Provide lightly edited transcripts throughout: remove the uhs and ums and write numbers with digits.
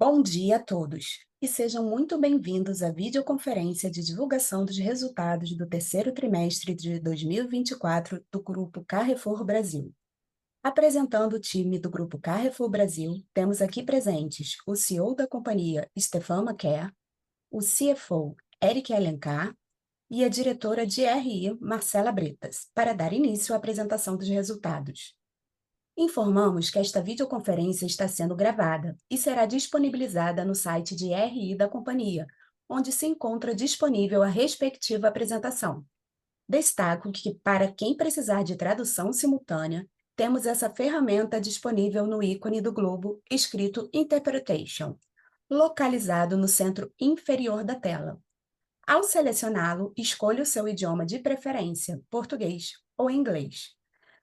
Bom dia a todos e sejam muito bem-vindos à videoconferência de divulgação dos resultados do terceiro trimestre de 2024 do Grupo Carrefour Brasil. Apresentando o time do Grupo Carrefour Brasil, temos aqui presentes o CEO da companhia, Stefan Maquer, o CFO, Eric Alencar, e a diretora de RI, Marcela Bretas, para dar início à apresentação dos resultados. Informamos que esta videoconferência está sendo gravada e será disponibilizada no site de RI da companhia, onde se encontra disponível a respectiva apresentação. Destaco que, para quem precisar de tradução simultânea, temos essa ferramenta disponível no ícone do globo escrito Interpretation, localizado no centro inferior da tela. Ao selecioná-lo, escolha o seu idioma de preferência, português ou inglês.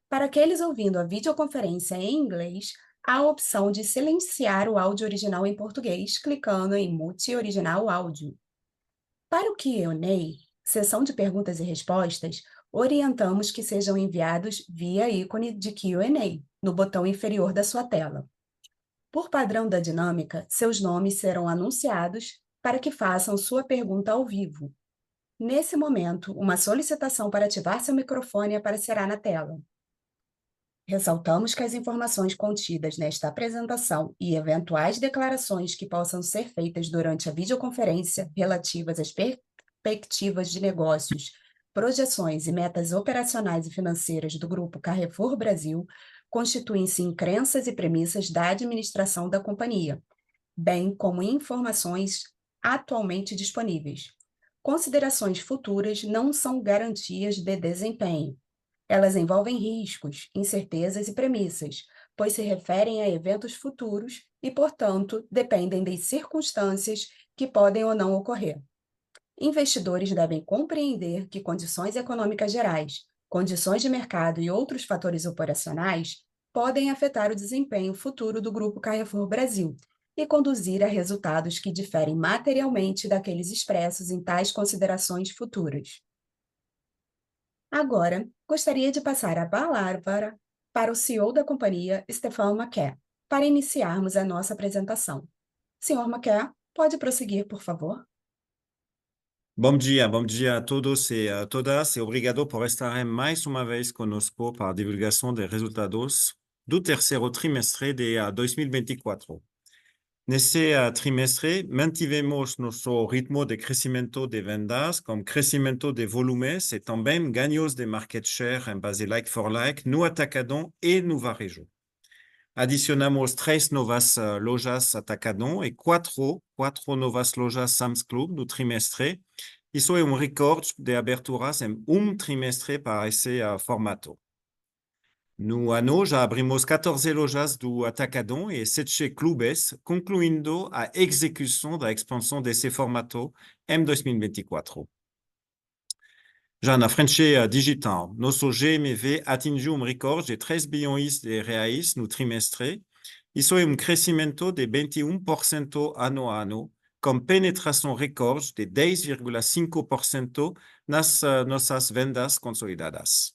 Para aqueles ouvindo a videoconferência em inglês, há a opção de silenciar o áudio original em português, clicando em Mute Original Áudio. Para o Q&A, sessão de perguntas e respostas, orientamos que sejam enviados via ícone de Q&A, no botão inferior da sua tela. Por padrão da dinâmica, seus nomes serão anunciados para que façam sua pergunta ao vivo. Nesse momento, uma solicitação para ativar seu microfone aparecerá na tela. Ressaltamos que as informações contidas nesta apresentação e eventuais declarações que possam ser feitas durante a videoconferência relativas às perspectivas de negócios, projeções e metas operacionais e financeiras do Grupo Carrefour Brasil constituem-se em crenças e premissas da administração da companhia, bem como informações atualmente disponíveis. Considerações futuras não são garantias de desempenho. Elas envolvem riscos, incertezas e premissas, pois se referem a eventos futuros e, portanto, dependem das circunstâncias que podem ou não ocorrer. Investidores devem compreender que condições econômicas gerais, condições de mercado e outros fatores operacionais podem afetar o desempenho futuro do Grupo Carrefour Brasil e conduzir a resultados que diferem materialmente daqueles expressos em tais considerações futuras. Agora, gostaria de passar a palavra para o CEO da companhia, Stefan Maquer, para iniciarmos a nossa apresentação. Senhor Maquer, pode prosseguir, por favor? Bom dia a todos e a todas e obrigado por estarem mais uma vez conosco para a divulgação dos resultados do terceiro trimestre de 2024. Nesse trimestre, mantivemos nosso ritmo de crescimento de vendas, com crescimento de volumes e também ganhos de market share em base like-for-like no Atacadão e no Varejo. Adicionamos 3 novas lojas Atacadão e 4 novas lojas Sam's Club no trimestre. Isso é recorde de aberturas em trimestre para esse formato. No ano, já abrimos 14 lojas do Atacadão e 7 clubes, concluindo a execução da expansão desse formato em 2024. Já na frente digital, nosso GMV atingiu recorde de 3 bilhões de reais no trimestre. Isso é crescimento de 21% ano a ano, com penetração recorde de 10,5% nas nossas vendas consolidadas.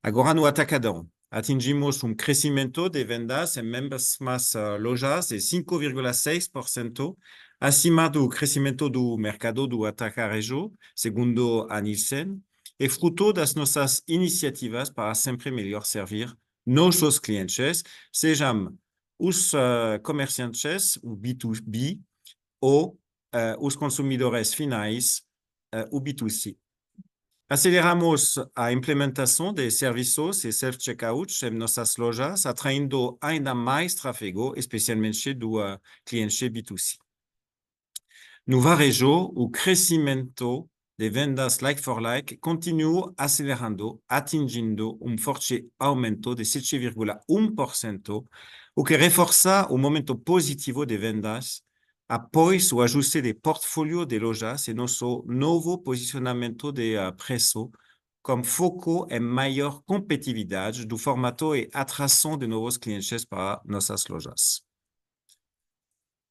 Agora no Atacadão, atingimos crescimento de vendas em mesmas lojas de 5,6%, acima do crescimento do mercado do atacarejo, segundo a Nielsen, e fruto das nossas iniciativas para sempre melhor servir nossos clientes, sejam os comerciantes, o B2B, ou os consumidores finais, o B2C. Aceleramos a implementação de serviços e self-checkout em nossas lojas, atraindo ainda mais tráfego, especialmente do cliente B2C. No varejo, o crescimento de vendas like-for-like continua acelerando, atingindo forte aumento de 7,1%, o que reforça o momento positivo de vendas após o ajuste de portfólio de lojas e nosso novo posicionamento de preço, com foco em maior competitividade do formato e atração de novos clientes para nossas lojas.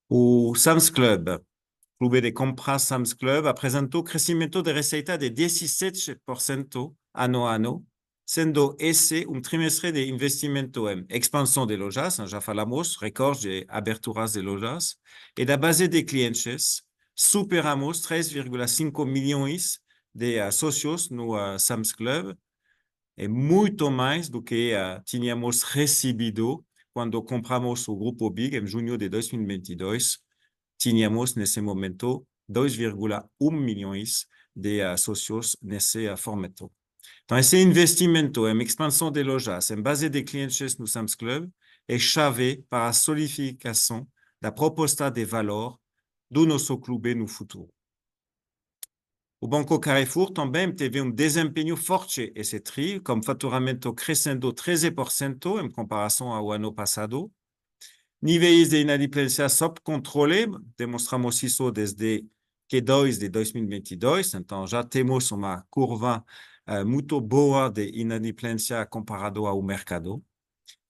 O Sam's Club, Clube de Compras Sam's Club, apresentou crescimento de receita de 17% ano a ano, sendo esse trimestre de investimento em expansão de lojas, já falamos, recorde de aberturas de lojas, e da base de clientes, superamos 3,5 milhões de sócios no Sam's Club, é muito mais do que tínhamos recebido quando compramos o Grupo BIG em junho de 2022. Tínhamos, nesse momento, 2,1 milhões de sócios nesse formato. Então, esse investimento em expansão de lojas, em base de clientes no Sam's Club, é chave para a solidificação da proposta de valor do nosso clube no futuro. O Banco Carrefour também teve desempenho forte esse TRI, com faturamento crescendo 13% em comparação ao ano passado. Níveis de inadimplência sob controle, demonstramos isso desde Q2 de 2022, então já temos uma curva muito boa de inadimplência comparado ao mercado.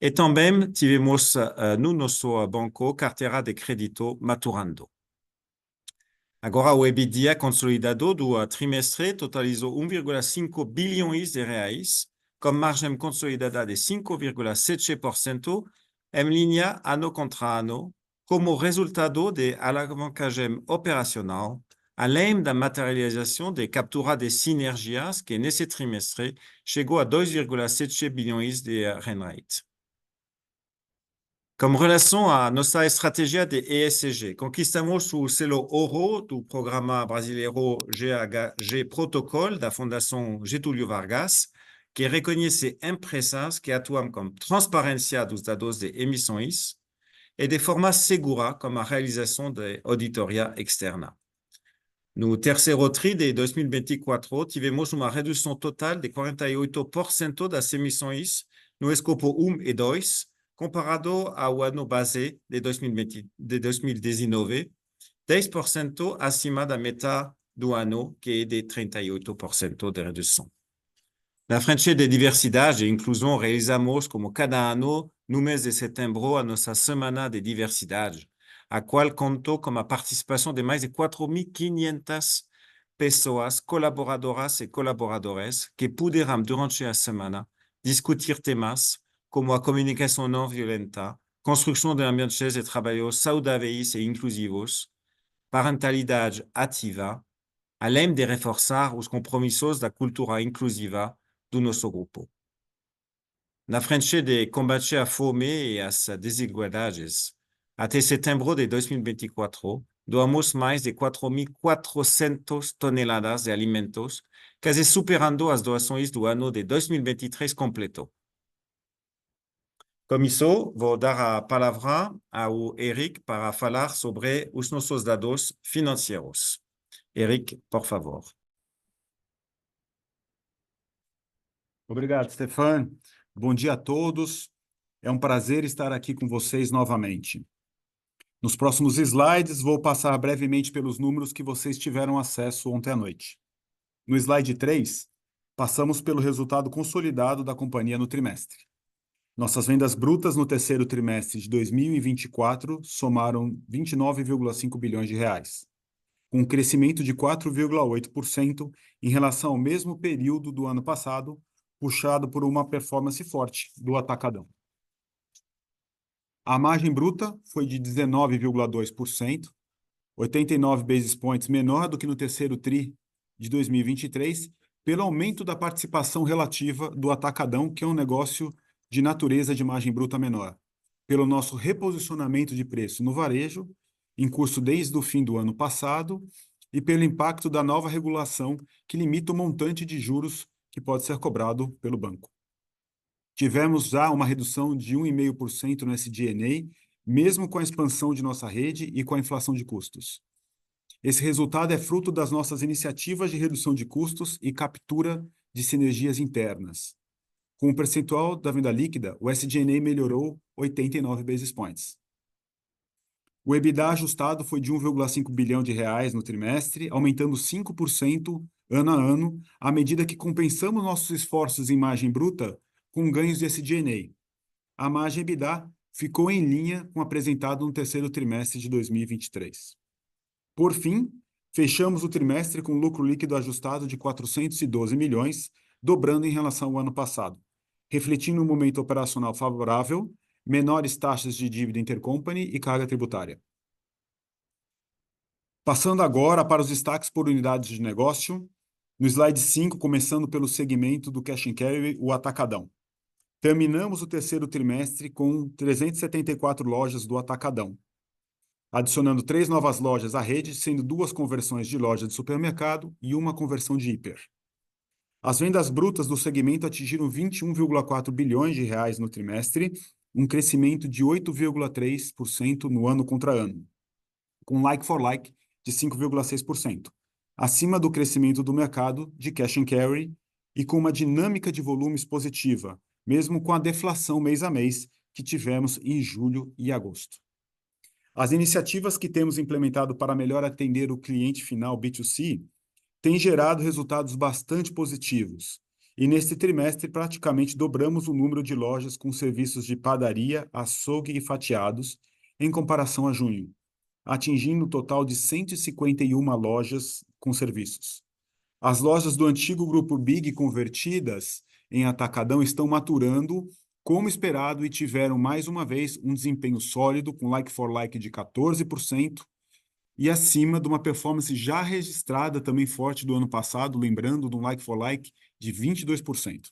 E também tivemos no nosso banco carteira de crédito maturando. Agora, o EBITDA consolidado do trimestre totalizou 1,5 bilhões de reais, com margem consolidada de 5,7%, em linha ano contra ano, como resultado de alavancagem operacional, além da materialização de captura de sinergias, que nesse trimestre chegou a 2,7 bilhões de run rate. Com relação à nossa estratégia de ESG, conquistamos o selo ouro do programa brasileiro GHG Protocol da Fundação Getúlio Vargas, que reconhece empresas que atuam com transparência dos dados de emissões e de forma segura, como a realização de auditoria externa. No terceiro TRI de 2024, tivemos uma redução total de 48% das emissões no escopo 1 e 2, comparado ao ano base de 2019, 10% acima da meta do ano, que é de 38% de redução. Na frente de diversidade e inclusão, realizamos, como cada ano, no mês de setembro, a nossa Semana de Diversidade, a qual contou com a participação de mais de 4.500 pessoas, colaboradoras e colaboradores, que puderam, durante a semana, discutir temas como a comunicação não violenta, construção de ambientes de trabalho saudáveis e inclusivos, parentalidade ativa, além de reforçar os compromissos da cultura inclusiva do nosso grupo. Na frente de combater a fome e as desigualdades, até setembro de 2024, doamos mais de 4.400 toneladas de alimentos, quase superando as doações do ano de 2023 completo. Com isso, vou dar a palavra ao Eric para falar sobre os nossos dados financeiros. Eric, por favor. Obrigado, Stefan. Bom dia a todos. É um prazer estar aqui com vocês novamente. Nos próximos slides, vou passar brevemente pelos números que vocês tiveram acesso ontem à noite. No slide 3, passamos pelo resultado consolidado da companhia no trimestre. Nossas vendas brutas no terceiro trimestre de 2024 somaram 29,5 bilhões de reais, com um crescimento de 4,8% em relação ao mesmo período do ano passado, puxado por uma performance forte do Atacadão. A margem bruta foi de 19,2%, 89 basis points menor do que no terceiro TRI de 2023, pelo aumento da participação relativa do Atacadão, que é um negócio de natureza de margem bruta menor, pelo nosso reposicionamento de preço no varejo, em curso desde o fim do ano passado, e pelo impacto da nova regulação que limita o montante de juros que pode ser cobrado pelo banco. Tivemos já uma redução de 1,5% no SG&A, mesmo com a expansão de nossa rede e com a inflação de custos. Esse resultado é fruto das nossas iniciativas de redução de custos e captura de sinergias internas. Com o percentual da venda líquida, o SG&A melhorou 89 basis points. O EBITDA ajustado foi de 1,5 bilhão de reais no trimestre, aumentando 5% ano a ano, à medida que compensamos nossos esforços em margem bruta com ganhos de SG&A. A margem EBITDA ficou em linha com o apresentado no terceiro trimestre de 2023. Por fim, fechamos o trimestre com lucro líquido ajustado de 412 milhões, dobrando em relação ao ano passado, refletindo um momento operacional favorável, menores taxas de dívida intercompany e carga tributária. Passando agora para os destaques por unidades de negócio, no slide 5, começando pelo segmento do Cash and Carry, o Atacadão. Terminamos o terceiro trimestre com 374 lojas do Atacadão, adicionando 3 novas lojas à rede, sendo 2 conversões de loja de supermercado e 1 conversão de hiper. As vendas brutas do segmento atingiram 21,4 bilhões de reais no trimestre, um crescimento de 8,3% no ano contra ano, com like-for-like de 5,6%, acima do crescimento do mercado de cash and carry e com uma dinâmica de volumes positiva, mesmo com a deflação mês a mês que tivemos em julho e agosto. As iniciativas que temos implementado para melhor atender o cliente final B2C têm gerado resultados bastante positivos. E neste trimestre, praticamente dobramos o número de lojas com serviços de padaria, açougue e fatiados, em comparação a junho, atingindo um total de 151 lojas com serviços. As lojas do antigo grupo Big convertidas em Atacadão estão maturando como esperado e tiveram mais uma vez um desempenho sólido com like-for-like de 14% e acima de uma performance já registrada também forte do ano passado, lembrando de um like-for-like de 22%.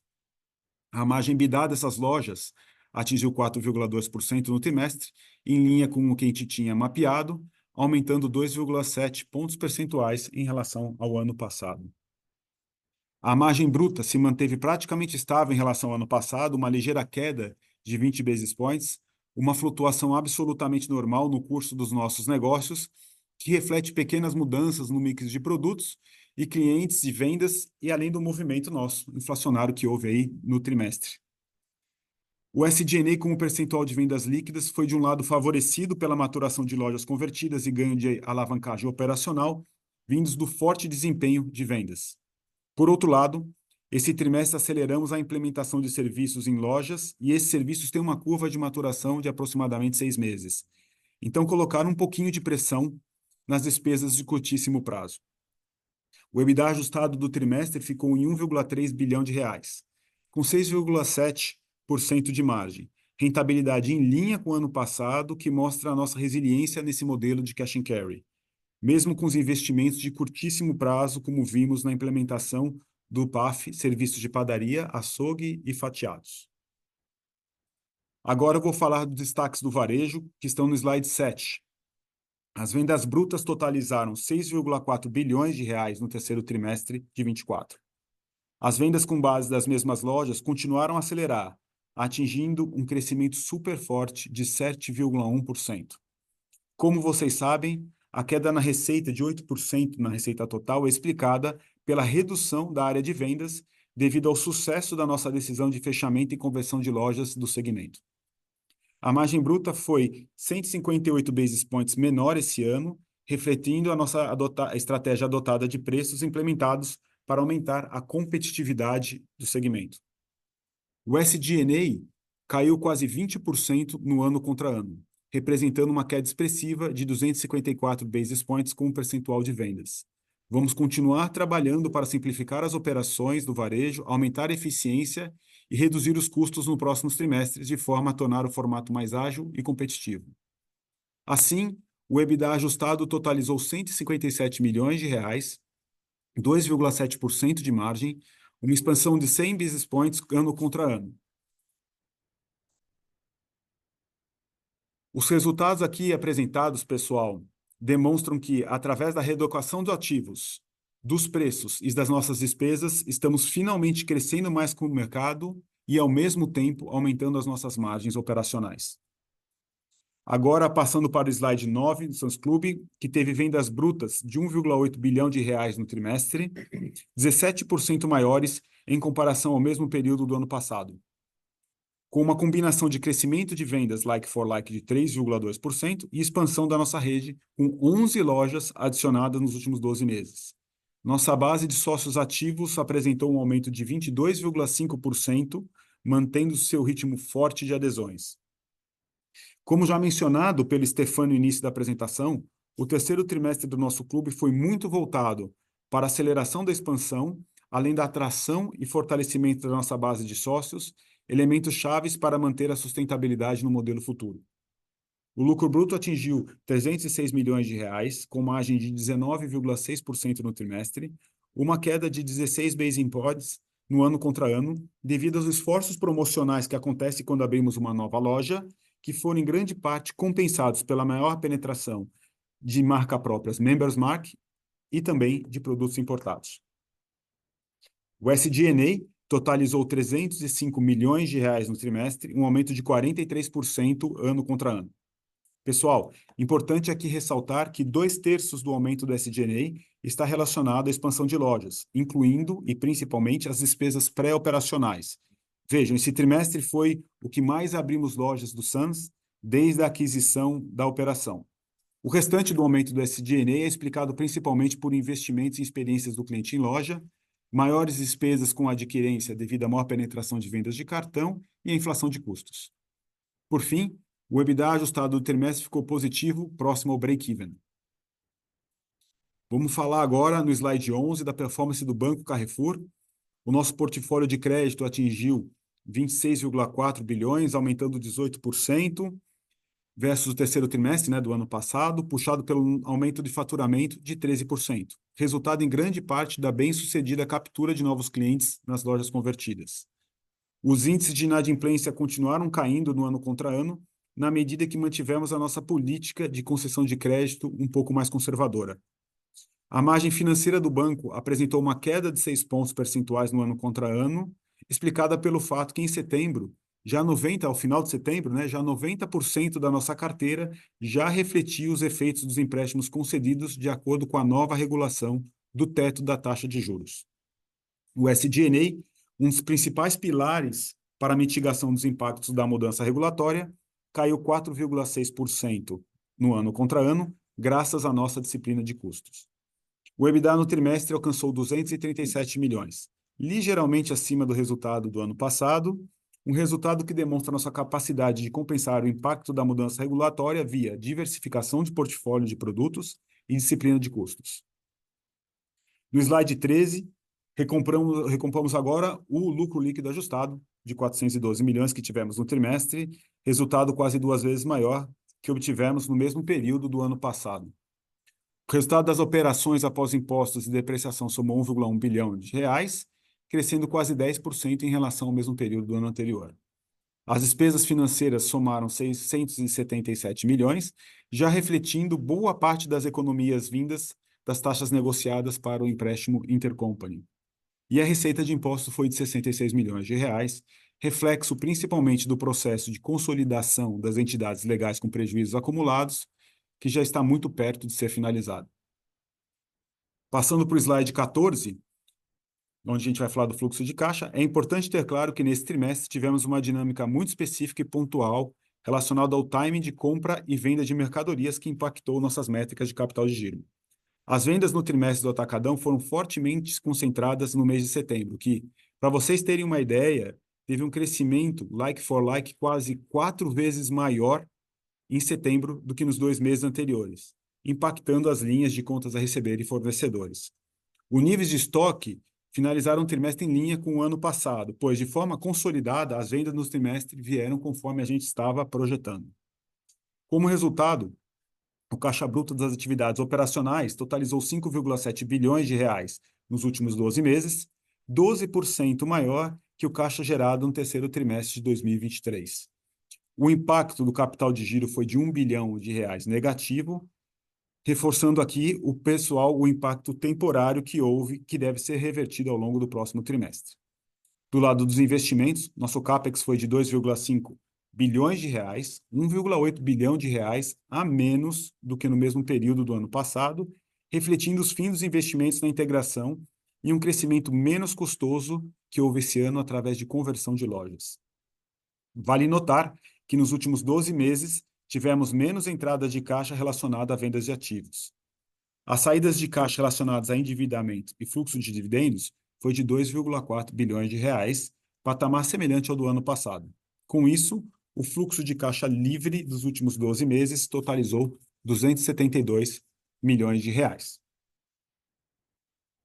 A margem EBITDA dessas lojas atingiu 4,2% no trimestre, em linha com o que a gente tinha mapeado, aumentando 2,7 pontos percentuais em relação ao ano passado. A margem bruta se manteve praticamente estável em relação ao ano passado, uma ligeira queda de 20 basis points, uma flutuação absolutamente normal no curso dos nossos negócios, que reflete pequenas mudanças no mix de produtos e clientes e vendas, e além do movimento nosso inflacionário que houve aí no trimestre. O SG&A como percentual de vendas líquidas foi, de um lado, favorecido pela maturação de lojas convertidas e ganho de alavancagem operacional, vindos do forte desempenho de vendas. Por outro lado, esse trimestre aceleramos a implementação de serviços em lojas e esses serviços têm uma curva de maturação de aproximadamente 6 meses. Então, colocaram um pouquinho de pressão nas despesas de curtíssimo prazo. O EBITDA ajustado do trimestre ficou em 1,3 bilhão de reais, com 6,7% de margem, rentabilidade em linha com o ano passado, que mostra a nossa resiliência nesse modelo de cash and carry, mesmo com os investimentos de curtíssimo prazo, como vimos na implementação do PAF, serviços de padaria, açougue e fatiados. Agora eu vou falar dos destaques do varejo, que estão no slide 7. As vendas brutas totalizaram 6,4 bilhões de reais no terceiro trimestre de 24. As vendas com base das mesmas lojas continuaram a acelerar, atingindo um crescimento super forte de 7,1%. Como vocês sabem, a queda na receita de 8% na receita total é explicada pela redução da área de vendas devido ao sucesso da nossa decisão de fechamento e conversão de lojas do segmento. A margem bruta foi 158 basis points menor esse ano, refletindo a nossa estratégia adotada de preços implementados para aumentar a competitividade do segmento. O SG&A caiu quase 20% no ano contra ano, representando uma queda expressiva de 254 basis points com um percentual de vendas. Vamos continuar trabalhando para simplificar as operações do varejo, aumentar a eficiência e reduzir os custos nos próximos trimestres, de forma a tornar o formato mais ágil e competitivo. Assim, o EBITDA ajustado totalizou 157 milhões de reais, 2,7% de margem, uma expansão de 100 basis points ano contra ano. Os resultados aqui apresentados, pessoal, demonstram que, através da reeducação dos ativos, dos preços e das nossas despesas, estamos finalmente crescendo mais com o mercado e, ao mesmo tempo, aumentando as nossas margens operacionais. Agora, passando para o slide 9 do Sam's Club, que teve vendas brutas de 1,8 bilhão de reais no trimestre, 17% maiores em comparação ao mesmo período do ano passado, com uma combinação de crescimento de vendas like-for-like de 3,2% e expansão da nossa rede, com 11 lojas adicionadas nos últimos 12 meses. Nossa base de sócios ativos apresentou um aumento de 22,5%, mantendo seu ritmo forte de adesões. Como já mencionado pelo Stefano no início da apresentação, o terceiro trimestre do nosso clube foi muito voltado para a aceleração da expansão, além da atração e fortalecimento da nossa base de sócios, elementos chaves para manter a sustentabilidade no modelo futuro. O lucro bruto atingiu R$ 306 milhões, com margem de 19,6% no trimestre, uma queda de 16 basis points no ano contra ano, devido aos esforços promocionais que acontecem quando abrimos uma nova loja, que foram em grande parte compensados pela maior penetração de marca próprias Members Mark e também de produtos importados. O SG&A totalizou R$ 305 milhões no trimestre, um aumento de 43% ano contra ano. Pessoal, importante aqui ressaltar que 2/3 do aumento do SG&A está relacionado à expansão de lojas, incluindo e principalmente as despesas pré-operacionais. Vejam, esse trimestre foi o que mais abrimos lojas do Sam's desde a aquisição da operação. O restante do aumento do SG&A é explicado principalmente por investimentos em experiências do cliente em loja, maiores despesas com adquirência devido à maior penetração de vendas de cartão e a inflação de custos. Por fim, o EBITDA ajustado do trimestre ficou positivo, próximo ao break-even. Vamos falar agora no slide 11 da performance do Banco Carrefour. O nosso portfólio de crédito atingiu 26,4 bilhões, aumentando 18% versus o terceiro trimestre, do ano passado, puxado pelo aumento de faturamento de 13%, resultado em grande parte da bem-sucedida captura de novos clientes nas lojas convertidas. Os índices de inadimplência continuaram caindo no ano contra ano, na medida que mantivemos a nossa política de concessão de crédito um pouco mais conservadora. A margem financeira do banco apresentou uma queda de 6 pontos percentuais no ano contra ano, explicada pelo fato que em setembro, ao final de setembro, já 90% da nossa carteira já refletia os efeitos dos empréstimos concedidos de acordo com a nova regulação do teto da taxa de juros. O SG&A, um dos principais pilares para a mitigação dos impactos da mudança regulatória, caiu 4,6% no ano contra ano, graças à nossa disciplina de custos. O EBITDA no trimestre alcançou 237 milhões, ligeiramente acima do resultado do ano passado, um resultado que demonstra nossa capacidade de compensar o impacto da mudança regulatória via diversificação de portfólio de produtos e disciplina de custos. No slide 13, recompomos agora o lucro líquido ajustado de 412 milhões que tivemos no trimestre, resultado quase 2 vezes maior que obtivemos no mesmo período do ano passado. O resultado das operações após impostos e depreciação somou 1,1 bilhão de reais, crescendo quase 10% em relação ao mesmo período do ano anterior. As despesas financeiras somaram 677 milhões, já refletindo boa parte das economias vindas das taxas negociadas para o empréstimo intercompany. E a receita de imposto foi de 66 milhões de reais, reflexo principalmente do processo de consolidação das entidades legais com prejuízos acumulados, que já está muito perto de ser finalizado. Passando para o slide 14, onde a gente vai falar do fluxo de caixa, é importante ter claro que nesse trimestre tivemos uma dinâmica muito específica e pontual relacionada ao timing de compra e venda de mercadorias que impactou nossas métricas de capital de giro. As vendas no trimestre do Atacadão foram fortemente concentradas no mês de setembro, que, para vocês terem uma ideia, teve um crescimento like for like quase 4 vezes maior em setembro do que nos 2 meses anteriores, impactando as linhas de contas a receber e fornecedores. Os níveis de estoque finalizaram o trimestre em linha com o ano passado, pois, de forma consolidada, as vendas no trimestre vieram conforme a gente estava projetando. Como resultado, o caixa bruto das atividades operacionais totalizou 5,7 bilhões de reais nos últimos 12 meses, 12% maior que o caixa gerado no terceiro trimestre de 2023. O impacto do capital de giro foi de 1 bilhão de reais negativo, reforçando aqui o impacto temporário que houve, que deve ser revertido ao longo do próximo trimestre. Do lado dos investimentos, nosso CAPEX foi de 2,5 bilhões de reais, 1,8 bilhão de reais a menos do que no mesmo período do ano passado, refletindo os fins dos investimentos na integração e um crescimento menos custoso que houve esse ano através de conversão de lojas. Vale notar que nos últimos 12 meses tivemos menos entradas de caixa relacionada a vendas de ativos. As saídas de caixa relacionadas a endividamento e fluxo de dividendos foi de 2,4 bilhões de reais, patamar semelhante ao do ano passado. Com isso, o fluxo de caixa livre dos últimos 12 meses totalizou 272 milhões de reais.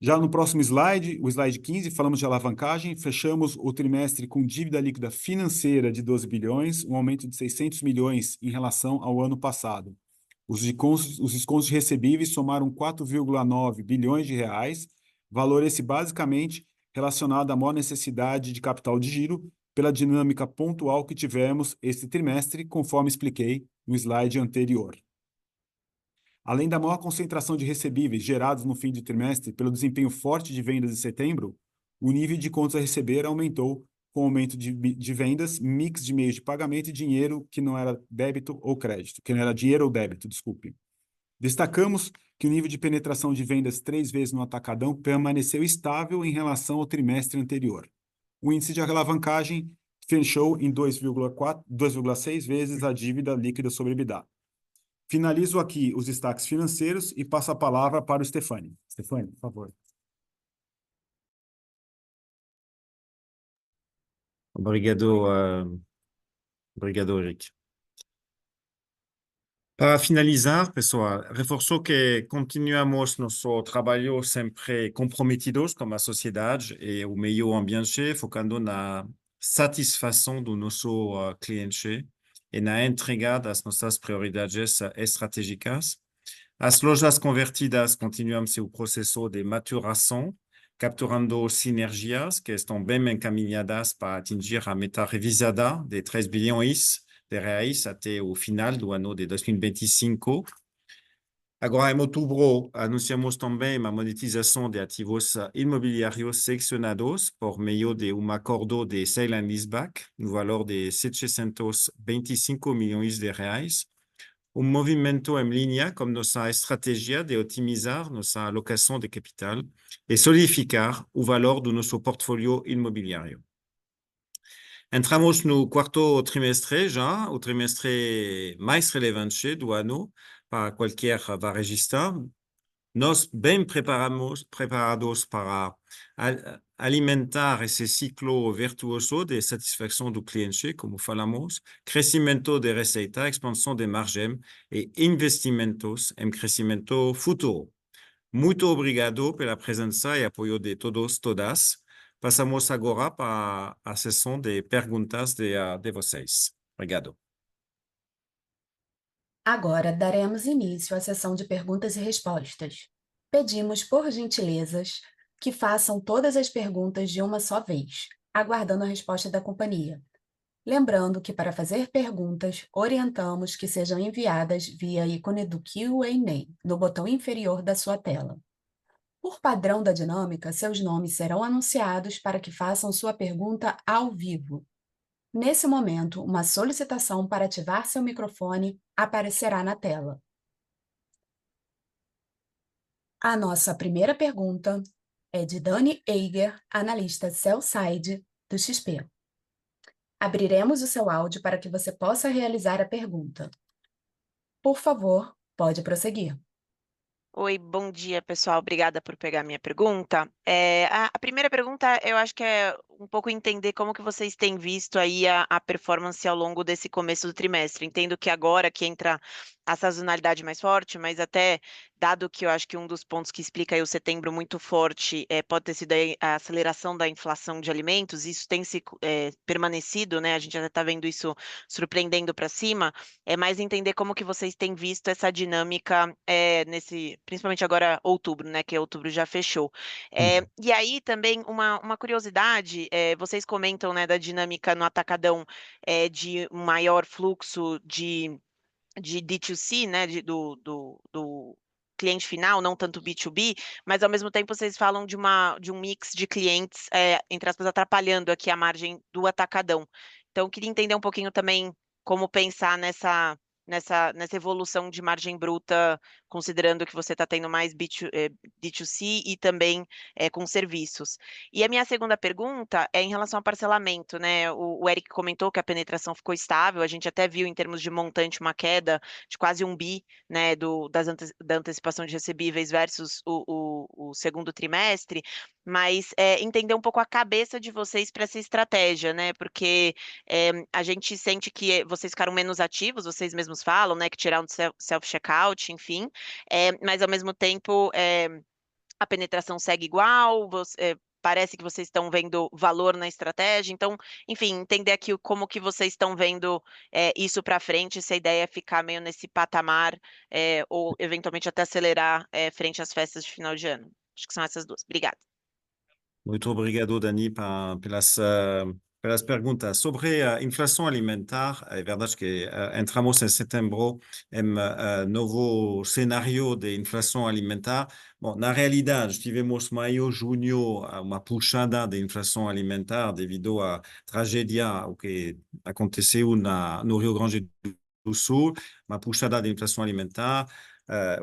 Já no próximo slide, o slide 15, falamos de alavancagem. Fechamos o trimestre com dívida líquida financeira de 12 bilhões, um aumento de 600 milhões em relação ao ano passado. Os descontos recebíveis somaram 4,9 bilhões de reais, valor esse basicamente relacionado à maior necessidade de capital de giro pela dinâmica pontual que tivemos este trimestre, conforme expliquei no slide anterior. Além da maior concentração de recebíveis gerados no fim de trimestre pelo desempenho forte de vendas de setembro, o nível de contas a receber aumentou com aumento de vendas, mix de meios de pagamento e dinheiro que não era débito ou crédito, que não era dinheiro ou débito, desculpe. Destacamos que o nível de penetração de vendas 3 vezes no atacadão permaneceu estável em relação ao trimestre anterior. O índice de alavancagem fechou em 2,6 vezes a dívida líquida sobre EBITDA. Finalizo aqui os destaques financeiros e passo a palavra para o Stefani. Stefani, por favor. Obrigado, obrigado, Eric. Para finalizar, pessoal, reforço que continuamos nosso trabalho sempre comprometidos com a sociedade e o meio ambiente, focando na satisfação do nosso cliente e na entrega das nossas prioridades estratégicas. As lojas convertidas continuam seu processo de maturação, capturando sinergias que estão bem encaminhadas para atingir a meta revisada de 3 bilhões de reais até o final do ano de 2025. Agora, em outubro, anunciamos também a monetização de ativos imobiliários seccionados por meio de acordo de sale and leaseback, no valor de 725 milhões de reais. Movimento em linha com nossa estratégia de otimizar nossa alocação de capital e solidificar o valor do nosso portfólio imobiliário. Entramos no quarto trimestre já, o trimestre mais relevante do ano para qualquer varejista. Nós bem preparados para alimentar esse ciclo virtuoso de satisfação do cliente, como falamos, crescimento de receita, expansão de margem e investimentos em crescimento futuro. Muito obrigado pela presença e apoio de todos, todas. Passamos agora para a sessão de perguntas de vocês. Obrigado. Agora daremos início à sessão de perguntas e respostas. Pedimos, por gentilezas, que façam todas as perguntas de uma só vez, aguardando a resposta da companhia. Lembrando que, para fazer perguntas, orientamos que sejam enviadas via ícone do Q&A no botão inferior da sua tela. Por padrão da dinâmica, seus nomes serão anunciados para que façam sua pergunta ao vivo. Nesse momento, uma solicitação para ativar seu microfone aparecerá na tela. A nossa primeira pergunta é de Dani Eiger, analista sell-side do XP. Abriremos o seu áudio para que você possa realizar a pergunta. Por favor, pode prosseguir. Oi, bom dia, pessoal. Obrigada por pegar minha pergunta. A primeira pergunta, eu acho que é um pouco entender como que vocês têm visto aí a performance ao longo desse começo do trimestre. Entendo que agora que entra a sazonalidade mais forte, mas até dado que eu acho que um dos pontos que explica aí o setembro muito forte pode ter sido a aceleração da inflação de alimentos, isso tem se permanecido, né? A gente já está vendo isso surpreendendo para cima. É mais entender como que vocês têm visto essa dinâmica principalmente agora outubro, né? Que outubro já fechou. E aí também uma curiosidade, vocês comentam, né, da dinâmica no atacadão de um maior fluxo de D2C, né, do cliente final, não tanto B2B, mas ao mesmo tempo vocês falam de um mix de clientes, entre aspas, atrapalhando aqui a margem do atacadão. Então, eu queria entender um pouquinho também como pensar nessa evolução de margem bruta, considerando que você está tendo mais D2C e também com serviços. E a minha segunda pergunta é em relação ao parcelamento, né? O Eric comentou que a penetração ficou estável, a gente até viu em termos de montante uma queda de quase 1 bi, né, da antecipação de recebíveis versus o segundo trimestre, mas entender um pouco a cabeça de vocês para essa estratégia, né? Porque a gente sente que vocês ficaram menos ativos, vocês mesmos falam, né, que tiraram do self-checkout, enfim, mas ao mesmo tempo a penetração segue igual? Parece que vocês estão vendo valor na estratégia. Então, enfim, entender aqui como que vocês estão vendo isso para frente, se a ideia é ficar meio nesse patamar ou eventualmente até acelerar frente às festas de final de ano. Acho que são essas duas. Obrigada. Muito obrigado, Dani, pelas perguntas. Sobre a inflação alimentar, é verdade que entramos em setembro em novo cenário de inflação alimentar. Bom, na realidade, tivemos maio, junho, uma puxada de inflação alimentar devido à tragédia o que aconteceu no Rio Grande do Sul, uma puxada de inflação alimentar,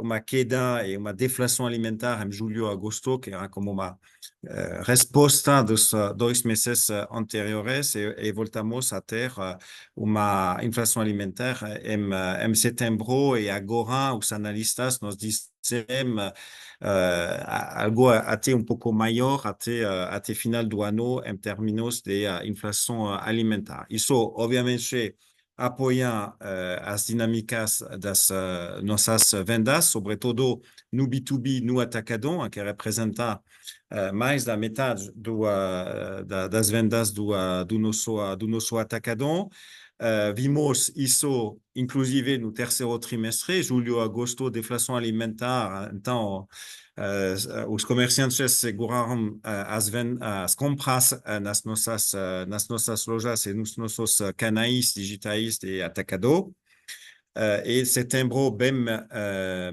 uma queda e uma deflação alimentar em julho e agosto, que era como uma resposta dos 2 meses anteriores e voltamos a ter uma inflação alimentar em setembro e agora os analistas nos dizem algo até um pouco maior até final do ano em termos de inflação alimentar. Isso, obviamente, apoia as dinâmicas das nossas vendas, sobretudo no B2B, no atacadão, que representa mais da metade das vendas do nosso atacadão. Vimos isso, inclusive, no terceiro trimestre, julho, agosto, deflação alimentar. Então, os comerciantes seguraram as compras nas nossas lojas e nos nossos canais digitais de atacadão. E setembro bem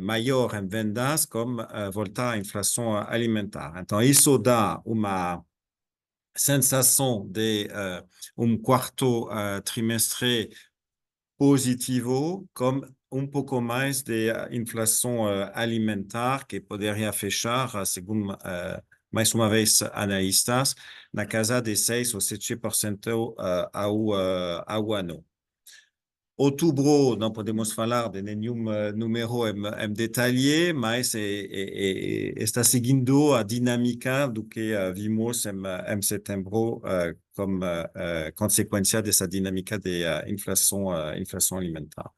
maior em vendas, como voltar à inflação alimentar. Então, isso dá uma sensação de quarto trimestre positivo, com mais de inflação alimentar, que poderia fechar, segundo mais uma vez analistas, na casa de 6 ou 7% ao ano. Outubro, não podemos falar de nenhum número em detalhe, mas está seguindo a dinâmica do que vimos em setembro como consequência dessa dinâmica de inflação alimentar.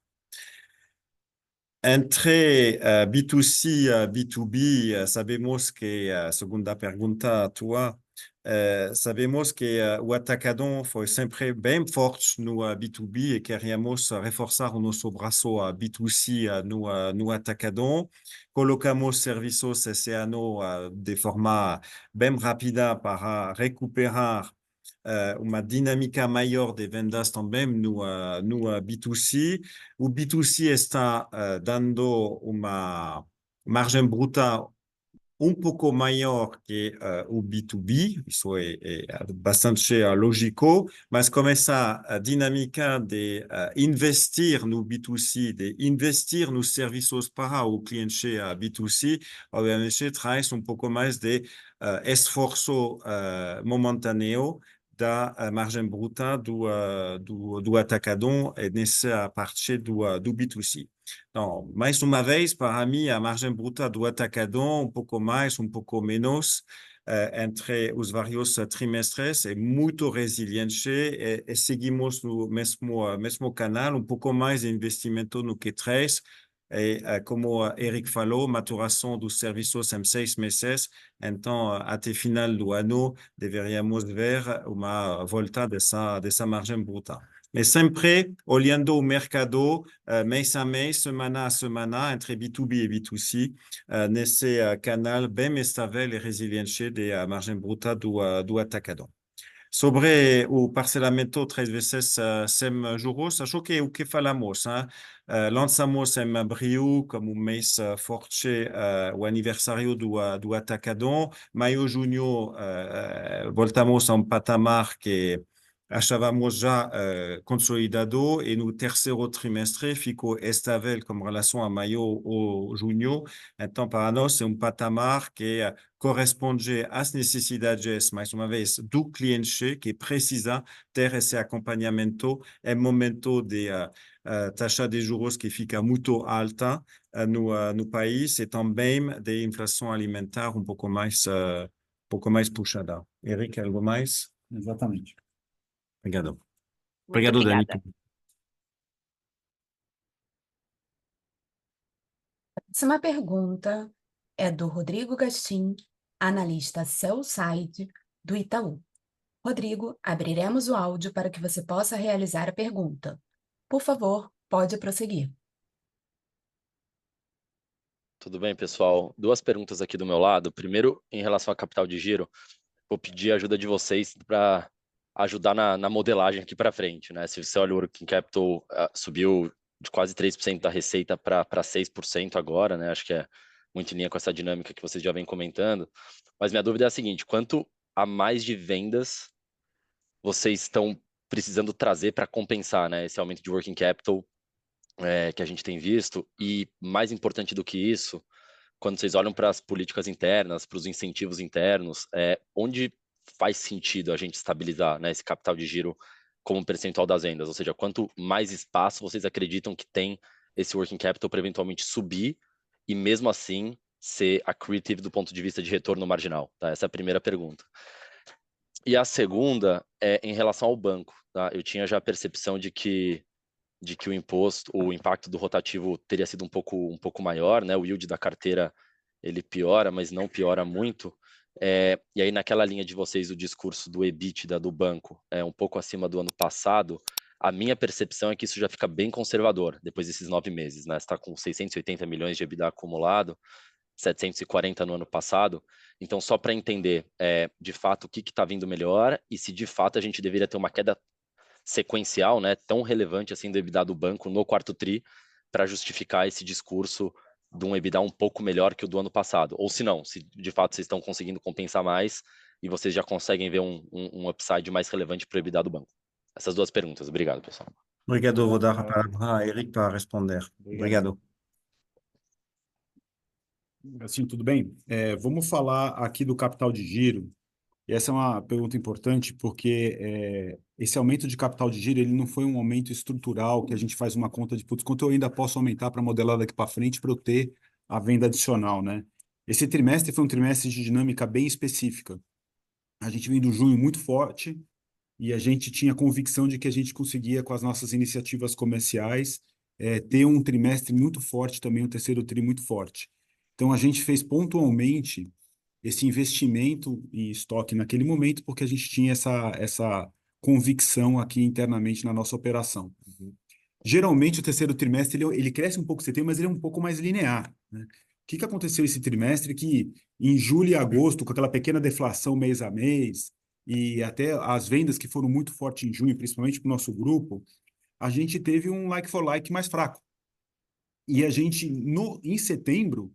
Entre B2C e B2B, sabemos que, segunda pergunta tua, sabemos que o atacadão foi sempre bem forte no B2B e queríamos reforçar o nosso braço B2C no atacadão. Colocamos serviços esse ano de forma bem rápida para recuperar uma dinâmica maior de vendas também no B2C. O B2C está dando uma margem bruta pouco maior que o B2B, isso é bastante lógico, mas como essa dinâmica de investir no B2C, de investir nos serviços para o cliente B2C, obviamente traz pouco mais de esforço momentâneo da margem bruta do atacadão nessa parte do B2C. Então, mais uma vez, para mim, a margem bruta do atacadão, pouco mais, pouco menos, entre os vários trimestres, é muito resiliente e seguimos no mesmo canal, pouco mais de investimento no Q3. E, como Eric falou, maturação dos serviços em 6 meses, então, até final do ano, deveríamos ver uma volta dessa margem bruta. Mas sempre olhando o mercado mês a mês, semana a semana, entre B2B e B2C, nesse canal bem estável e resiliente de margem bruta do atacadão. Sobre o parcelamento 3 vezes 100 juros, acho que o que falamos, lançamos em abril como mês forte o aniversário do atacadão, maio, junho, voltamos a patamar que achávamos já consolidado e no terceiro trimestre ficou estável com relação a maio ou junho. Então, para nós, é patamar que corresponde às necessidades, mais uma vez, do cliente que precisa ter esse acompanhamento em momento de taxa de juros que fica muito alta no país e também de inflação alimentar pouco mais puxada. Eric, algo mais? Exatamente. Obrigado. Muito Obrigado, Dani. obrigada. Próxima pergunta é do Rodrigo Gastim, analista sell-side do Itaú. Rodrigo, abriremos o áudio para que você possa realizar a pergunta. Por favor, pode prosseguir. Tudo bem, pessoal? Duas perguntas aqui do meu lado. Primeiro, em relação a capital de giro, vou pedir a ajuda de vocês para ajudar na modelagem aqui para frente, né? Se você olha o working capital, subiu de quase 3% da receita para 6% agora, né? Acho que é muito em linha com essa dinâmica que vocês já vêm comentando. Mas minha dúvida é a seguinte: quanto a mais de vendas vocês estão precisando trazer para compensar, né, esse aumento de working capital que a gente tem visto? E mais importante do que isso, quando vocês olham para as políticas internas, para os incentivos internos, onde faz sentido a gente estabilizar, né, esse capital de giro como percentual das vendas? Ou seja, quanto mais espaço vocês acreditam que tem esse working capital para eventualmente subir e mesmo assim ser accretive do ponto de vista de retorno marginal, tá? Essa é a primeira pergunta. E a segunda é em relação ao banco, tá? Eu tinha já a percepção de que o imposto, o impacto do rotativo teria sido um pouco maior, né? O yield da carteira ele piora, mas não piora muito. E aí naquela linha de vocês, o discurso do EBITDA do banco é um pouco acima do ano passado. A minha percepção é que isso já fica bem conservador depois desses 9 meses, né? Você está com 680 milhões de EBITDA acumulado, 740 no ano passado. Então, só para entender, de fato, o que está vindo melhor e se de fato a gente deveria ter uma queda sequencial, né, tão relevante assim do EBITDA do banco no quarto tri para justificar esse discurso de um EBITDA um pouco melhor que o do ano passado. Ou se não, se de fato vocês estão conseguindo compensar mais e vocês já conseguem ver um upside mais relevante para o EBITDA do banco. Essas duas perguntas. Obrigado, pessoal. Obrigado, vou dar a palavra a Eric para responder. Obrigado. Assim, tudo bem? Vamos falar aqui do capital de giro. E essa é uma pergunta importante porque esse aumento de capital de giro ele não foi um aumento estrutural que a gente faz uma conta de putz, quanto eu ainda posso aumentar para modelar daqui para frente para eu ter a venda adicional, né? Esse trimestre foi um trimestre de dinâmica bem específica. A gente vem do junho muito forte e a gente tinha convicção de que a gente conseguia, com as nossas iniciativas comerciais, ter um trimestre muito forte também, um terceiro tri muito forte. Então, a gente fez pontualmente esse investimento em estoque naquele momento, porque a gente tinha essa convicção aqui internamente na nossa operação. Geralmente, o terceiro trimestre ele cresce um pouco setembro, mas ele é um pouco mais linear, né? O que aconteceu esse trimestre? Que em julho e agosto, com aquela pequena deflação mês a mês, e até as vendas que foram muito fortes em junho, principalmente para o nosso grupo, a gente teve um like-for-like mais fraco. E a gente, em setembro,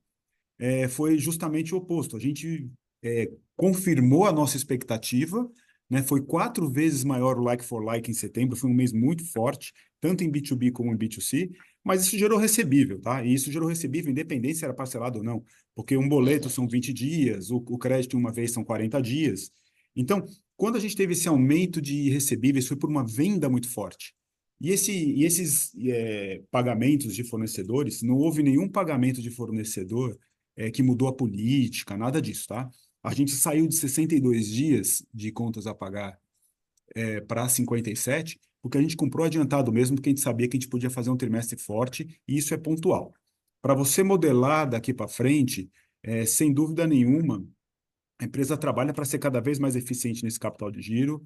foi justamente o oposto. A gente confirmou a nossa expectativa, né? Foi 4 vezes maior o like-for-like em setembro, foi um mês muito forte, tanto em B2B como em B2C, mas isso gerou recebível, tá? E isso gerou recebível, independente se era parcelado ou não, porque um boleto são 20 dias, o crédito uma vez são 40 dias. Então, quando a gente teve esse aumento de recebíveis, foi por uma venda muito forte. E esses pagamentos de fornecedores, não houve nenhum pagamento de fornecedor que mudou a política, nada disso, tá? A gente saiu de 62 dias de contas a pagar para 57, porque a gente comprou adiantado mesmo, porque a gente sabia que a gente podia fazer um trimestre forte, e isso é pontual. Para você modelar daqui para frente, sem dúvida nenhuma, a empresa trabalha para ser cada vez mais eficiente nesse capital de giro.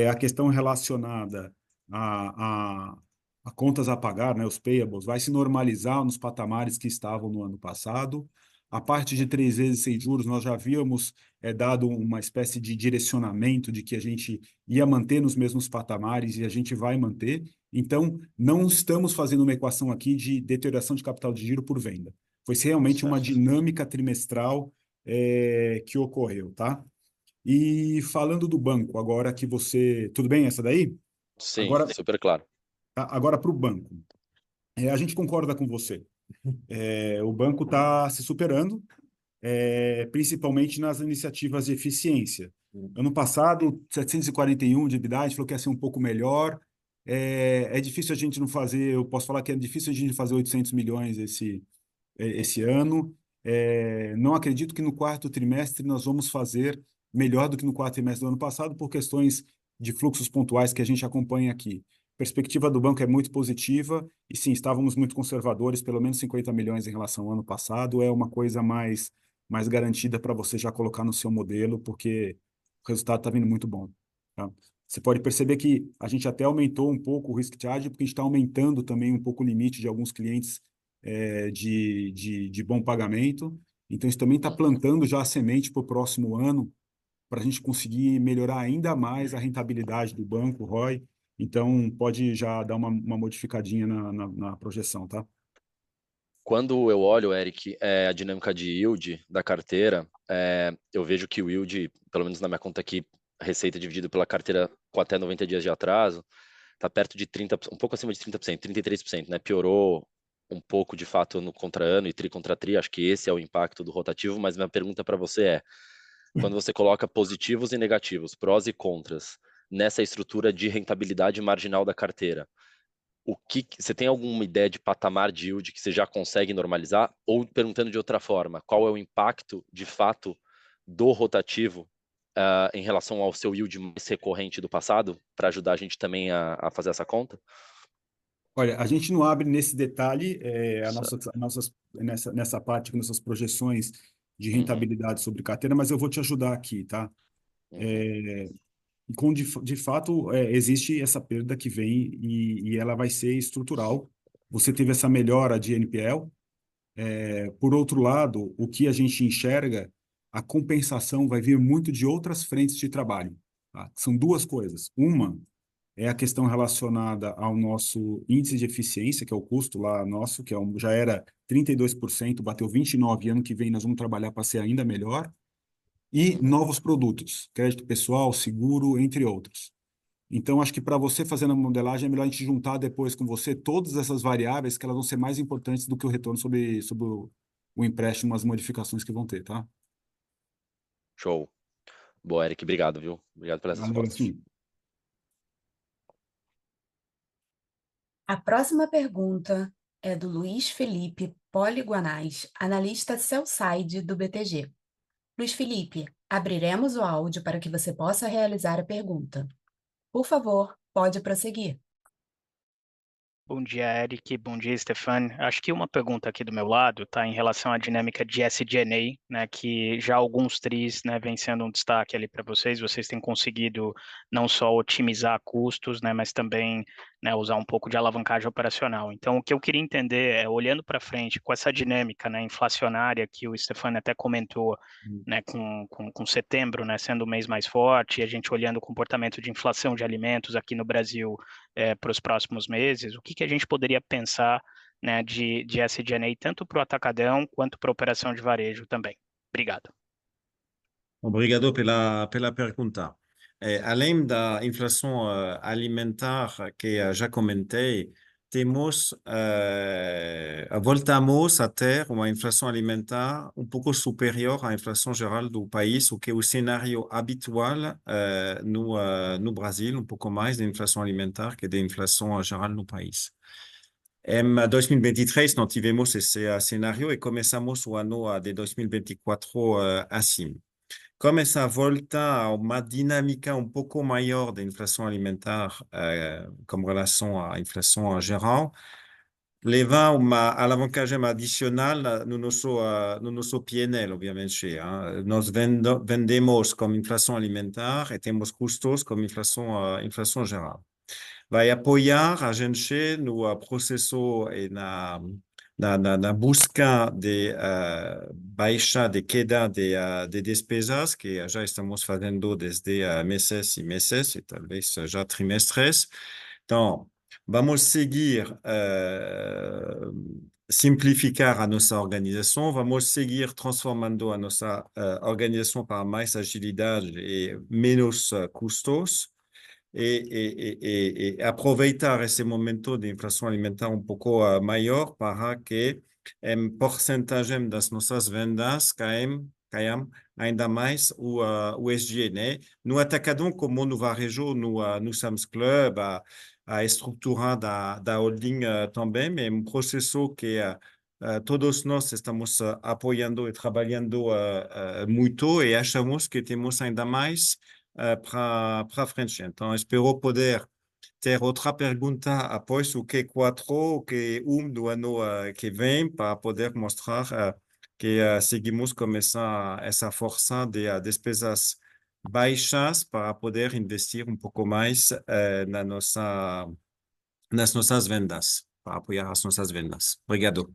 A questão relacionada a contas a pagar, né, os payables, vai se normalizar nos patamares que estavam no ano passado. A parte de 3 vezes sem juros, nós já havíamos dado uma espécie de direcionamento de que a gente ia manter nos mesmos patamares e a gente vai manter. Então, não estamos fazendo uma equação aqui de deterioração de capital de giro por venda. Foi realmente uma dinâmica trimestral que ocorreu, tá? E falando do banco, agora que você... Tudo bem essa daí? Sim, Agora, super claro. agora para o banco. A gente concorda com você. O banco está se superando, principalmente nas iniciativas de eficiência. Ano passado, 741 de EBITDA, a gente falou que ia ser um pouco melhor. É difícil a gente não fazer, eu posso falar que é difícil a gente fazer 800 milhões esse ano. Não acredito que no quarto trimestre nós vamos fazer melhor do que no quarto trimestre do ano passado, por questões de fluxos pontuais que a gente acompanha aqui. A perspectiva do banco é muito positiva e sim, estávamos muito conservadores, pelo menos 50 milhões em relação ao ano passado, é uma coisa mais mais garantida para você já colocar no seu modelo, porque o resultado está vindo muito bom, tá? Você pode perceber que a gente até aumentou um pouco o risk charge, porque a gente está aumentando também um pouco o limite de alguns clientes de bom pagamento. Então, isso também está plantando já a semente para o próximo ano, para a gente conseguir melhorar ainda mais a rentabilidade do banco, ROI. Então, pode já dar uma modificadinha na projeção, tá? Quando eu olho, Eric, a dinâmica de yield da carteira, eu vejo que o yield, pelo menos na minha conta aqui, receita dividido pela carteira com até 90 dias de atraso, está perto de 30%, um pouco acima de 30%, 33%, né? Piorou um pouco, de fato, no contra ano e tri contra tri, acho que esse é o impacto do rotativo, mas minha pergunta para você é, quando você coloca positivos e negativos, prós e contras, nessa estrutura de rentabilidade marginal da carteira, o que você tem alguma ideia de patamar de yield que você já consegue normalizar? Ou perguntando de outra forma, qual é o impacto de fato do rotativo em relação ao seu yield mais recorrente do passado, para ajudar a gente também a fazer essa conta? Olha, a gente não abre nesse detalhe Certo. nessa parte com nossas projeções de Uhum, rentabilidade sobre carteira, mas eu vou te ajudar aqui, tá? uhum, De fato, existe essa perda que vem e ela vai ser estrutural. Você teve essa melhora de NPL. Por outro lado, o que a gente enxerga, a compensação vai vir muito de outras frentes de trabalho, tá? São duas coisas. Uma é a questão relacionada ao nosso índice de eficiência, que é o custo lá nosso, que já era 32%, bateu 29%, e ano que vem nós vamos trabalhar para ser ainda melhor, e uhum. novos produtos, crédito pessoal, seguro, entre outros. Então, acho que para você fazer a modelagem, é melhor a gente juntar depois com você todas essas variáveis, que elas vão ser mais importantes do que o retorno sobre o empréstimo, as modificações que vão ter, tá? Show. Boa, Eric, obrigado, viu? Obrigado pelas Valeu, respostas. assim. A próxima pergunta é do Luiz Felipe Poli Guanais, analista sell-side do BTG. Luiz Felipe, abriremos o áudio para que você possa realizar a pergunta. Por favor, pode prosseguir. Bom dia, Eric. Bom dia, Stefan. Acho que uma pergunta aqui do meu lado está em relação à dinâmica de SG&A, né, que já alguns tris, né, vem sendo um destaque ali para vocês. Vocês têm conseguido não só otimizar custos, né, mas também, né, usar um pouco de alavancagem operacional. Então, o que eu queria entender é, olhando para frente, com essa dinâmica, né, inflacionária que o Stefan até comentou, né, com setembro, né, sendo o mês mais forte, e a gente olhando o comportamento de inflação de alimentos aqui no Brasil para os próximos meses, o que a gente poderia pensar, né, de SG&A tanto para o atacadão quanto para a operação de varejo também. Obrigado. Obrigado pela pergunta. Além da inflação alimentar que já comentei, voltamos a ter uma inflação alimentar um pouco superior à inflação geral do país, o que é o cenário habitual no Brasil, um pouco mais de inflação alimentar que de inflação geral no país. Em 2023 não tivemos esse cenário e começamos o ano de 2024 assim. Como essa volta a uma dinâmica um pouco maior da inflação alimentar com relação à inflação geral, leva uma alavancagem adicional no nosso P&L, obviamente. Nós vendemos com inflação alimentar e temos custos com inflação geral. Vai apoiar a gente no processo e na busca de baixa de queda de despesas que já estamos fazendo desde meses e meses, e talvez já trimestres. Então, vamos seguir simplificar a nossa organização, vamos seguir transformando a nossa organização para mais agilidade e menos custos. E aproveitar esse momento de inflação alimentar um pouco maior para que em porcentagem das nossas vendas caiam ainda mais o SG&A. No atacadão, como no varejo, no Sam's Club, a estrutura da holding também, é um processo que todos nós estamos apoiando e trabalhando muito e achamos que temos ainda mais para frente. Então, espero poder ter outra pergunta após o Q4, o Q1 do ano que vem, para poder mostrar que seguimos com essa força de despesas baixas para poder investir um pouco mais nas nossas vendas, para apoiar as nossas vendas. Obrigado.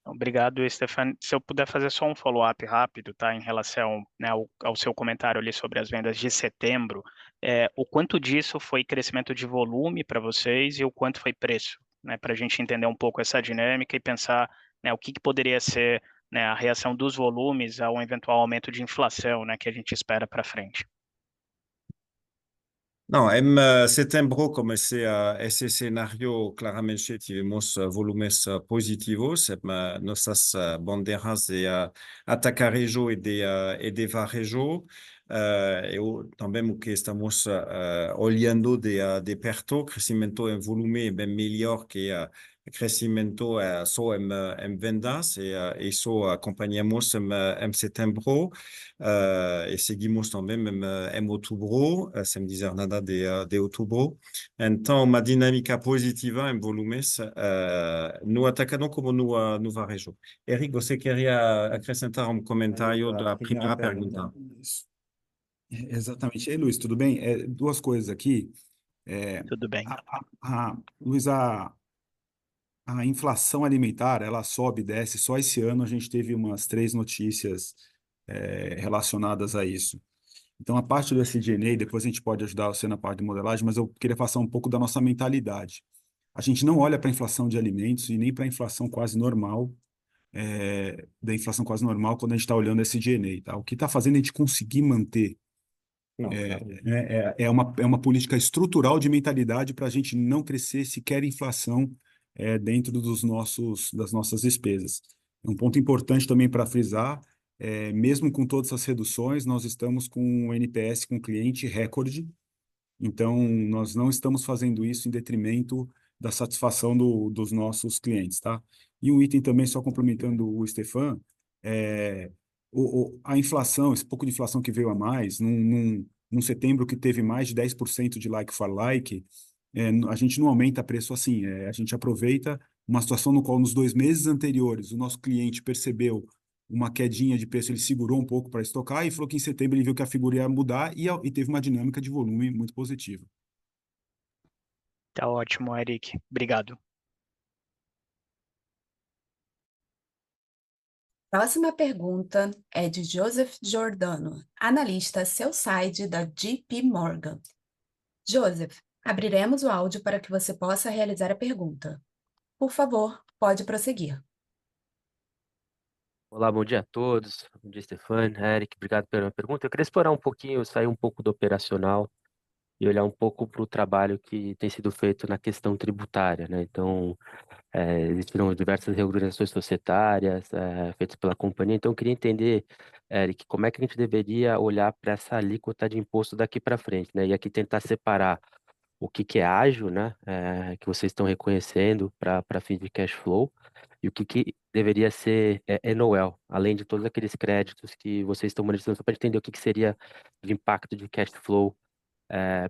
Obrigado, Stefan. Se eu puder fazer só um follow-up rápido, tá, em relação, né, ao seu comentário ali sobre as vendas de setembro, o quanto disso foi crescimento de volume para vocês e o quanto foi preço, né, para a gente entender um pouco essa dinâmica e pensar, né, o que poderia ser, né, a reação dos volumes a um eventual aumento de inflação, né, que a gente espera para frente. Não, em setembro comecei esse cenário, claramente tivemos volumes positivos, nossas bandeiras de atacarejo e de varejo, também o que estamos olhando de perto, crescimento em volume bem melhor que crescimento só em vendas, e isso acompanhamos em setembro. E seguimos também em outubro, sem dizer nada de outubro. Então, uma dinâmica positiva em volumes no atacado como no varejo. Eric, você queria acrescentar um comentário da primeira pergunta? Isso. Exatamente. Ei, Luiz, tudo bem? Duas coisas aqui. Tudo bem. Luiz, a inflação alimentar, ela sobe e desce. Só esse ano a gente teve umas 3 notícias relacionadas a isso. Então, a parte do SG&A, depois a gente pode ajudar você na parte de modelagem, mas eu queria passar um pouco da nossa mentalidade. A gente não olha para a inflação de alimentos e nem para a inflação quase normal, da inflação quase normal quando a gente está olhando SG&A, tá? O que está fazendo a gente conseguir manter Não, claro. é uma política estrutural de mentalidade para a gente não crescer sequer inflação dentro das nossas despesas. Um ponto importante também para frisar, mesmo com todas essas reduções, nós estamos com um NPS com cliente recorde, então nós não estamos fazendo isso em detrimento da satisfação dos nossos clientes, tá? E um item também, só complementando o Stefan, é, a inflação, esse pouco de inflação que veio a mais, num setembro que teve mais de 10% de like for like, a gente não aumenta preço assim, a gente aproveita uma situação no qual nos 2 meses anteriores o nosso cliente percebeu uma quedinha de preço, ele segurou um pouco para estocar e falou que em setembro ele viu que a figura ia mudar e teve uma dinâmica de volume muito positiva. Tá ótimo, Eric. Obrigado. Próxima pergunta é de Joseph Giordano, analista sell-side da JP Morgan. Joseph, abriremos o áudio para que você possa realizar a pergunta. Por favor, pode prosseguir. Olá, bom dia a todos. Bom dia, Stefan, Eric, obrigado pela pergunta. Eu queria explorar um pouquinho, sair um pouco do operacional e olhar um pouco para o trabalho que tem sido feito na questão tributária, né? Então, existiram diversas reorganizações societárias feitas pela companhia. Então, eu queria entender, Eric, como é que a gente deveria olhar para essa alíquota de imposto daqui para frente, né? E aqui tentar separar o que é ágil, né? Que vocês estão reconhecendo para fim de cash flow e o que deveria ser NOL, além de todos aqueles créditos que vocês estão monetizando, só para entender o que seria de impacto de cash flow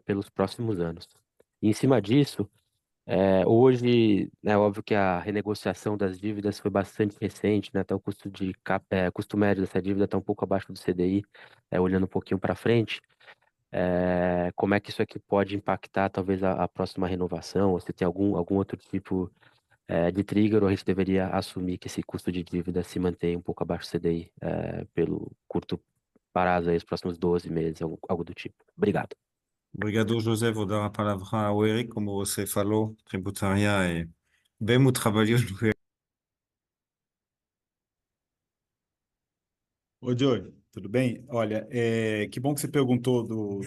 pelos próximos anos. E em cima disso, hoje, é óbvio que a renegociação das dívidas foi bastante recente, né? Até o custo médio dessa dívida está um pouco abaixo do CDI, olhando um pouquinho para frente. Como é que isso aqui pode impactar talvez a próxima renovação, ou se tem algum outro tipo de trigger, ou a gente deveria assumir que esse custo de dívida se mantém um pouco abaixo do CDI pelo curto prazo, aí, os próximos 12 meses, algo do tipo. Obrigado. Obrigado, José. Vou dar a palavra ao Eric, como você falou, tributária é bem o trabalho do Ô, Diogo, tudo bem? Olha, que bom que você perguntou do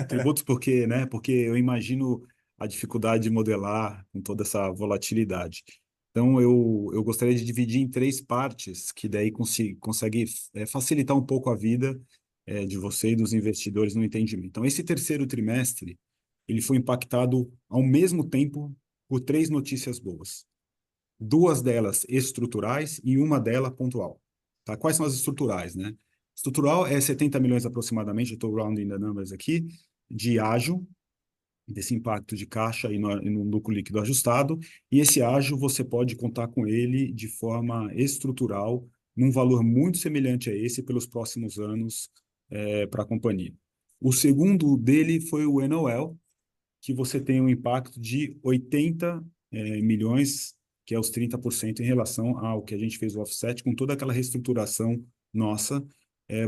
tributos, porque, né? Porque eu imagino a dificuldade de modelar com toda essa volatilidade. Então, eu gostaria de dividir em 3 partes, que daí consegue facilitar um pouco a vida de você e dos investidores no entendimento. Então, esse terceiro trimestre, ele foi impactado ao mesmo tempo por 3 notícias boas. 2 delas estruturais e uma delas pontual. Tá? Quais são as estruturais, né? Estrutural é 70 milhões aproximadamente, eu estou rounding the numbers aqui, de ágio, desse impacto de caixa e no lucro líquido ajustado, e esse ágio você pode contar com ele de forma estrutural num valor muito semelhante a esse pelos próximos anos para a companhia. O segundo dele foi o NOL, que você tem um impacto de 80 milhões, que é os 30% em relação ao que a gente fez o offset, com toda aquela reestruturação nossa.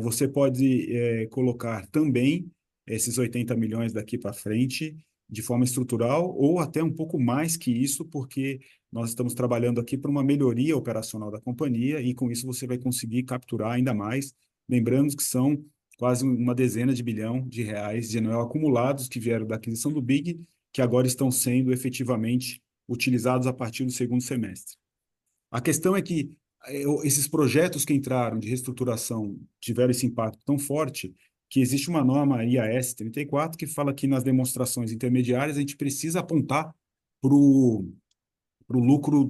Você pode colocar também esses 80 milhões daqui para frente de forma estrutural, ou até um pouco mais que isso, porque nós estamos trabalhando aqui para uma melhoria operacional da companhia, e com isso você vai conseguir capturar ainda mais, lembrando que são quase uma dezena de bilhão de reais de NOL acumulados que vieram da aquisição do Big, que agora estão sendo efetivamente utilizados a partir do segundo semestre. A questão é que esses projetos que entraram de reestruturação tiveram esse impacto tão forte que existe uma norma IAS 34 que fala que nas demonstrações intermediárias a gente precisa apontar para o lucro,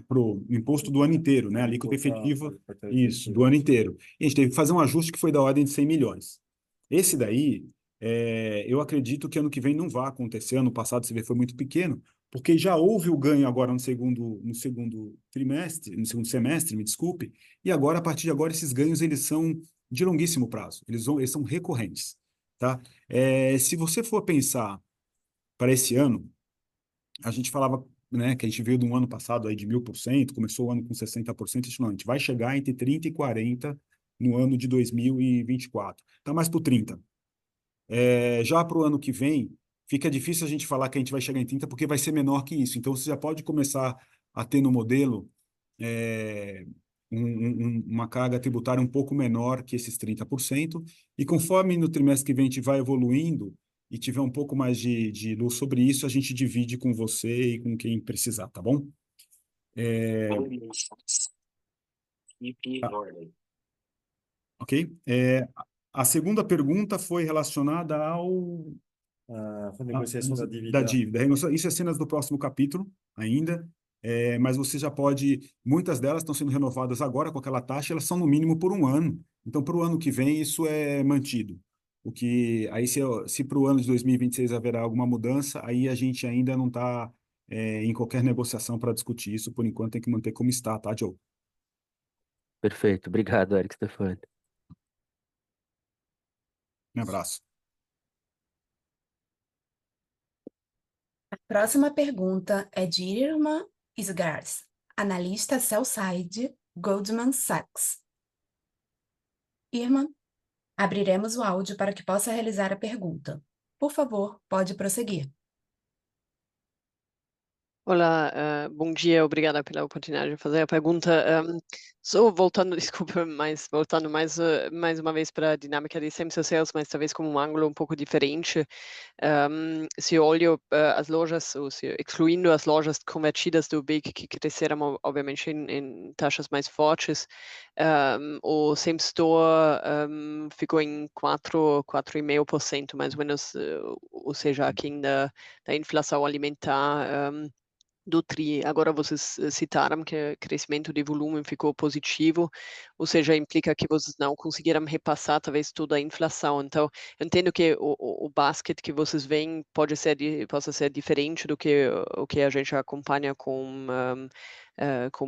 para o imposto do ano inteiro, né? A alíquota efetiva, isso, do ano inteiro. E a gente teve que fazer um ajuste que foi da ordem de 100 milhões. Esse daí, eu acredito que ano que vem não vai acontecer. Ano passado, você vê, foi muito pequeno, porque já houve o ganho agora no segundo trimestre, no segundo semestre, me desculpe, e agora, a partir de agora, esses ganhos, eles são de longuíssimo prazo, eles são recorrentes, tá? Se você for pensar para esse ano, a gente falava, né, que a gente veio de um ano passado aí de 1000%, começou o ano com 60%, a gente vai chegar entre 30 e 40 no ano de 2024. Está mais para o 30. Já para o ano que vem, fica difícil a gente falar que a gente vai chegar em 30 porque vai ser menor que isso. Então, você já pode começar a ter no modelo uma carga tributária um pouco menor que esses 30%, e conforme no trimestre que vem a gente vai evoluindo e tiver um pouco mais de luz sobre isso, a gente divide com você e com quem precisar, tá bom? Ok? A segunda pergunta foi relacionada ao Renegociação da da dívida. dívida. Isso é cenas do próximo capítulo ainda, mas você já pode... Muitas delas estão sendo renovadas agora com aquela taxa, elas são no mínimo por um ano. Então, para o ano que vem, isso é mantido. O que aí, se para o ano de 2026 haverá alguma mudança, aí a gente ainda não está em qualquer negociação para discutir isso. Por enquanto, tem que manter como está, tá, Joe? Perfeito. Obrigado, Eric Stefani. Um abraço. A próxima pergunta é de Irma Isgars, analista sell-side, Goldman Sachs. Irma, abriremos o áudio para que possa realizar a pergunta. Por favor, pode prosseguir. Olá, bom dia, obrigada pela oportunidade de fazer a pergunta. Só voltando, desculpa, mas voltando mais uma vez para a dinâmica de same sales, mas talvez com um ângulo um pouco diferente. Se eu olho as lojas, ou se, excluindo as lojas convertidas do Big, que cresceram obviamente em taxas mais fortes, o same store ficou em 4,5% mais ou menos, ou seja, aquém da inflação alimentar do TRI. Agora vocês citaram que o crescimento de volume ficou positivo, ou seja, implica que vocês não conseguiram repassar talvez toda a inflação. Então, eu entendo que o basket que vocês veem possa ser diferente do que o que a gente acompanha com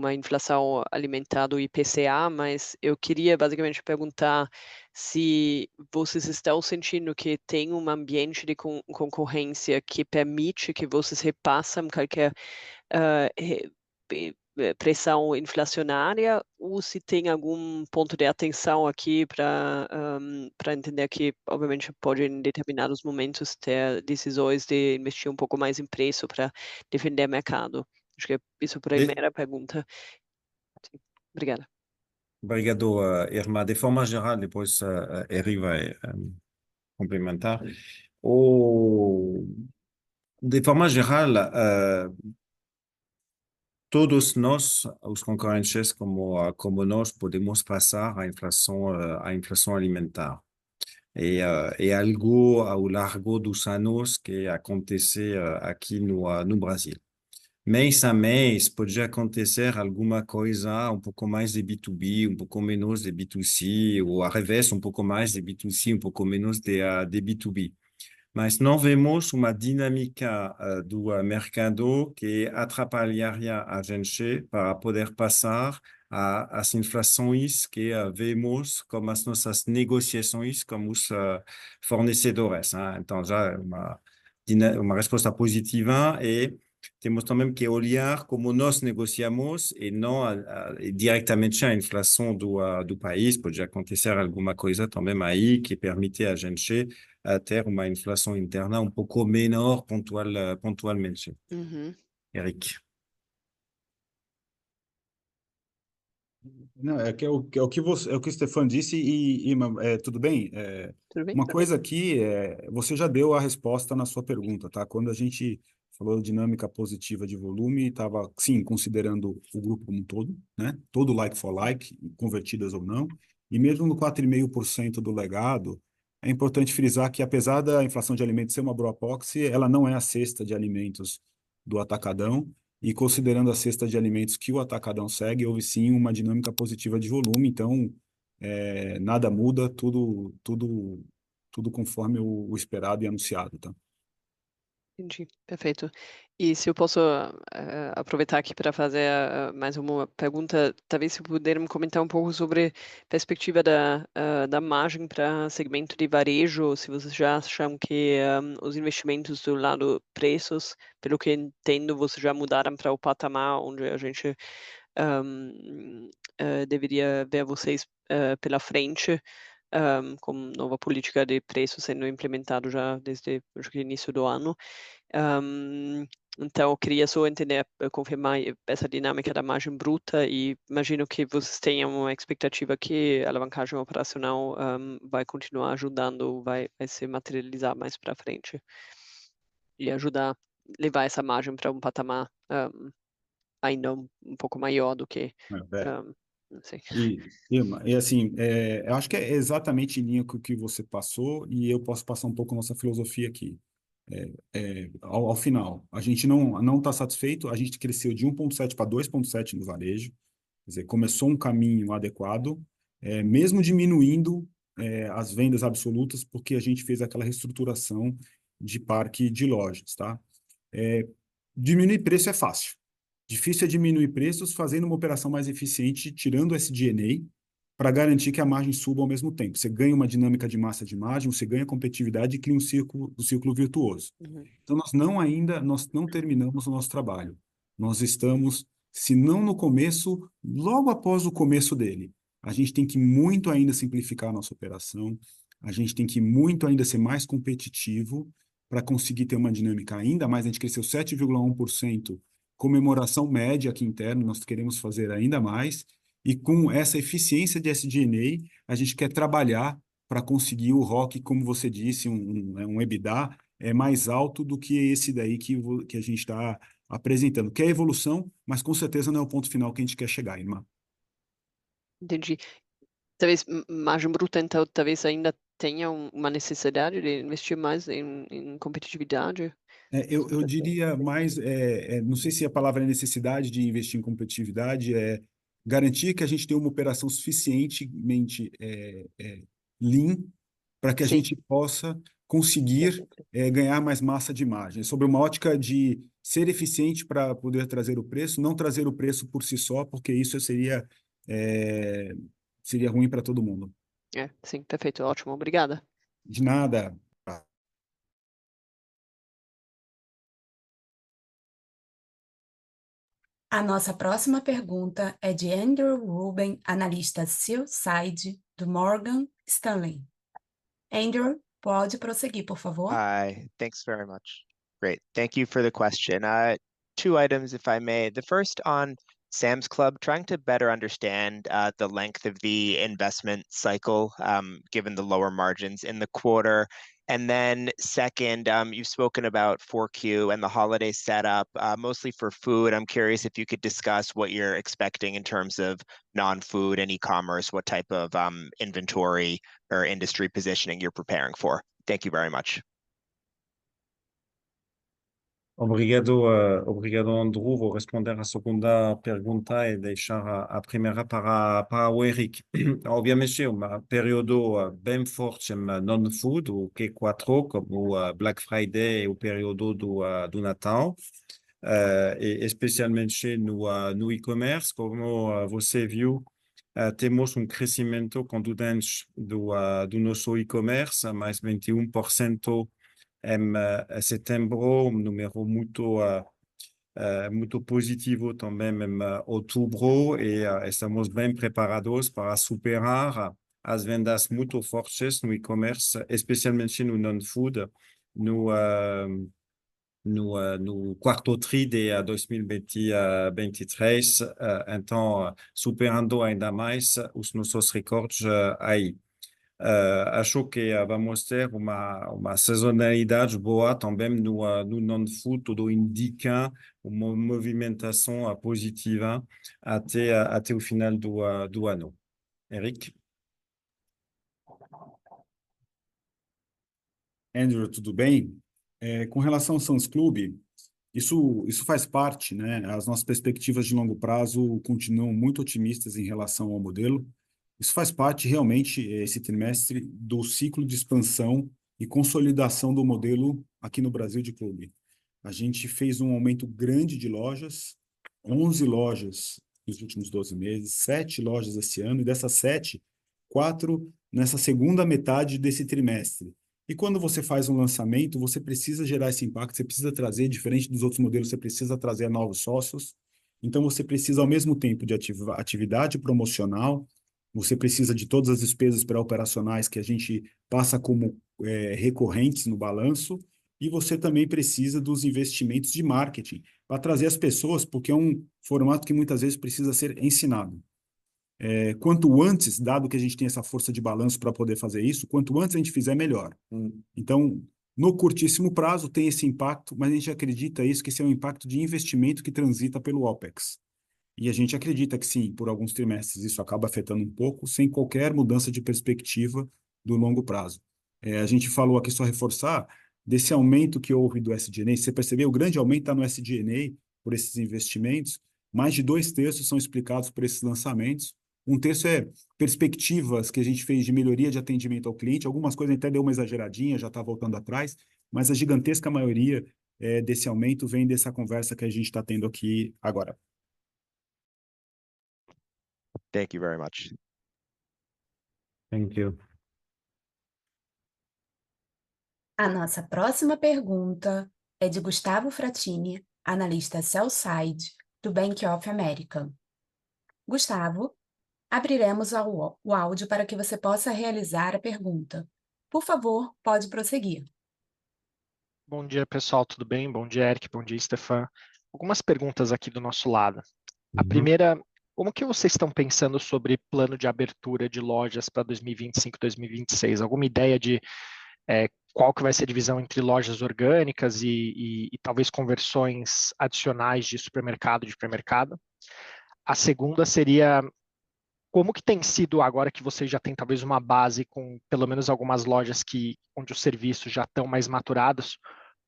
a inflação alimentar do IPCA, mas eu queria basicamente perguntar se vocês estão sentindo que tem um ambiente de concorrência que permite que vocês repassem qualquer pressão inflacionária, ou se tem algum ponto de atenção aqui para entender que, obviamente, pode em determinados momentos ter decisões de investir um pouco mais em preço para defender o mercado. Acho que é isso para a primeira pergunta. Sim. Obrigada. Obrigado, Irma. De forma geral, depois Eric vai complementar. De forma geral, todos nós, os concorrentes como nós, podemos passar a inflação alimentar. É algo ao largo dos anos que acontece aqui no Brasil. Mês a mês pode acontecer alguma coisa, um pouco mais de B2B, um pouco menos de B2C, ou ao revés, um pouco mais de B2C, um pouco menos de B2B. Mas não vemos uma dinâmica do mercado que atrapalharia a gente para poder passar as inflações que vemos com as nossas negociações com os fornecedores. Então, já é uma resposta positiva e temos também que olhar como nós negociamos e não diretamente a inflação do país. Pode acontecer alguma coisa também aí que permite a gente ter uma inflação interna um pouco menor pontualmente. Eric. Não, é o que você, é o que o Stefan disse tudo bem? Tudo bem? Uma Tudo bem. coisa aqui você já deu a resposta na sua pergunta, tá? Quando a gente falou dinâmica positiva de volume, estava sim considerando o grupo como um todo, né? Todo like for like, convertidas ou não, e mesmo no 4,5% do legado, é importante frisar que apesar da inflação de alimentos ser uma broad proxy, ela não é a cesta de alimentos do atacadão. E considerando a cesta de alimentos que o atacadão segue, houve sim uma dinâmica positiva de volume, então nada muda, tudo conforme o esperado e anunciado, tá? Entendi, perfeito. E se eu posso aproveitar aqui para fazer mais uma pergunta, talvez se puderem comentar um pouco sobre perspectiva da margem para segmento de varejo, se vocês já acham que os investimentos do lado preços, pelo que entendo, vocês já mudaram para o patamar onde a gente deveria ver vocês pela frente, com nova política de preço sendo implementado já desde acho que início do ano. Então eu queria só entender, confirmar essa dinâmica da margem bruta e imagino que vocês tenham uma expectativa que a alavancagem operacional vai continuar ajudando, vai se materializar mais para frente e ajudar a levar essa margem para um patamar ainda um pouco maior do que, não sei. E assim, eu acho que é exatamente em linha com o que você passou, e eu posso passar um pouco a nossa filosofia aqui. Ao final, a gente não está satisfeito, a gente cresceu de 1,7 para 2,7 no varejo, quer dizer, começou um caminho adequado, mesmo diminuindo as vendas absolutas, porque a gente fez aquela reestruturação de parque de lojas, tá? Diminuir preço é fácil. Difícil é diminuir preços fazendo uma operação mais eficiente, tirando o SG&A, para garantir que a margem suba ao mesmo tempo. Você ganha uma dinâmica de massa de margem, você ganha competitividade e cria um círculo virtuoso. Então, nós não terminamos o nosso trabalho. Nós estamos, se não no começo, logo após o começo dele. A gente tem que muito ainda simplificar a nossa operação, a gente tem que muito ainda ser mais competitivo para conseguir ter uma dinâmica ainda mais. A gente cresceu 7,1%, comemoração média aqui interno, nós queremos fazer ainda mais, e com essa eficiência de SG&A, a gente quer trabalhar para conseguir o ROC, como você disse, um EBITDA mais alto do que esse daí que a gente está apresentando, que é evolução, mas com certeza não é o ponto final que a gente quer chegar, Irmã. Entendi. Talvez margem bruta, então, talvez ainda tenha uma necessidade de investir mais em competitividade? Eu diria mais, não sei se a palavra é necessidade de investir em competitividade, garantir que a gente tenha uma operação suficientemente lean para que a Sim. gente possa conseguir ganhar mais massa de margem. Sobre uma ótica de ser eficiente para poder trazer o preço, não trazer o preço por si só, porque isso seria ruim para todo mundo. Sim, perfeito, ótimo, obrigada. De nada. A nossa próxima pergunta é de Andrew Rubin, analista sell-side do Morgan Stanley. Andrew, pode prosseguir, por favor? Hi, thanks very much. Great. Thank you for the question. Two items, if I may. The first on Sam's Club, trying to better understand the length of the investment cycle, given the lower margins in the quarter. And then second, you've spoken about 4Q and the holiday setup, mostly for food. I'm curious if you could discuss what you're expecting in terms of non-food and e-commerce, what type of inventory or industry positioning you're preparing for. Thank you very much. Obrigado, Andrew. Vou responder a segunda pergunta e deixar a primeira para o Eric. Obviamente, um período bem forte em non-food, o Q4, como o Black Friday e o período do Natal. e especialmente no e-commerce. Como você viu, temos crescimento contundente do nosso e-commerce, mais 21% em setembro, número muito positivo também em outubro, e estamos bem preparados para superar as vendas muito fortes no e-commerce, especialmente no non-food, no quarto tri de 2023, então superando ainda mais os nossos recordes aí. Acho que vamos ter uma sazonalidade boa também no non-food, tudo indica uma movimentação positiva até o final do ano. Eric? Andrew, tudo bem? Com relação ao Sam's Club, isso faz parte, né? As nossas perspectivas de longo prazo continuam muito otimistas em relação ao modelo. Isso faz parte, realmente, esse trimestre, do ciclo de expansão e consolidação do modelo aqui no Brasil de clube. A gente fez um aumento grande de lojas, 11 lojas nos últimos 12 meses, 7 lojas esse ano, e dessas 7, 4 nessa segunda metade desse trimestre. E quando você faz um lançamento, você precisa gerar esse impacto, você precisa trazer, diferente dos outros modelos, você precisa trazer novos sócios. Então, você precisa, ao mesmo tempo, de atividade promocional, você precisa de todas as despesas pré-operacionais que a gente passa como recorrentes no balanço, e você também precisa dos investimentos de marketing para trazer as pessoas, porque é um formato que muitas vezes precisa ser ensinado. Quanto antes, dado que a gente tem essa força de balanço para poder fazer isso, quanto antes a gente fizer, melhor. Então, no curtíssimo prazo tem esse impacto, mas a gente acredita que esse é um impacto de investimento que transita pelo OPEX. E a gente acredita que sim, por alguns trimestres isso acaba afetando um pouco, sem qualquer mudança de perspectiva do longo prazo. A gente falou aqui, só reforçar, desse aumento que houve do SG&A. Você percebeu, o grande aumento está no SG&A por esses investimentos. Mais de 2/3 são explicados por esses lançamentos. 1/3 é perspectivas que a gente fez de melhoria de atendimento ao cliente. Algumas coisas até deu uma exageradinha, já está voltando atrás, mas a gigantesca maioria desse aumento vem dessa conversa que a gente está tendo aqui agora. Thank you very much. Thank you. A nossa próxima pergunta é de Gustavo Fratini, analista sell-side do Bank of America. Gustavo, abriremos o áudio para que você possa realizar a pergunta. Por favor, pode prosseguir. Bom dia, pessoal, tudo bem? Bom dia, Eric, bom dia, Stefan. Algumas perguntas aqui do nosso lado. A primeira, como que vocês estão pensando sobre plano de abertura de lojas para 2025, 2026? Alguma ideia de qual que vai ser a divisão entre lojas orgânicas e talvez conversões adicionais de supermercado, de hipermercado? A segunda seria, como que tem sido agora que vocês já têm talvez uma base com pelo menos algumas lojas onde os serviços já estão mais maturados,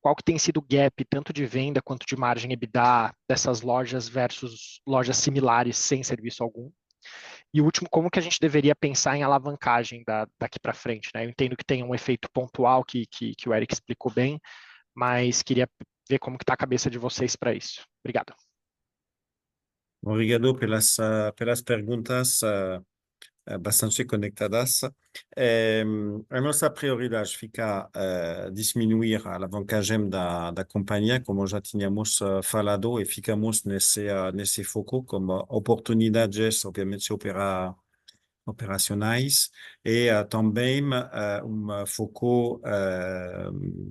qual que tem sido o gap tanto de venda quanto de margem EBITDA dessas lojas versus lojas similares sem serviço algum? E o último, como que a gente deveria pensar em alavancagem daqui para frente, né? Eu entendo que tem um efeito pontual que o Eric explicou bem, mas queria ver como que está a cabeça de vocês para isso. Obrigado. Obrigado pelas perguntas bastante conectadas. A nossa prioridade fica diminuir a alavancagem da companhia, como já tínhamos falado, e ficamos nesse foco como oportunidades, obviamente, operacionais, e também foco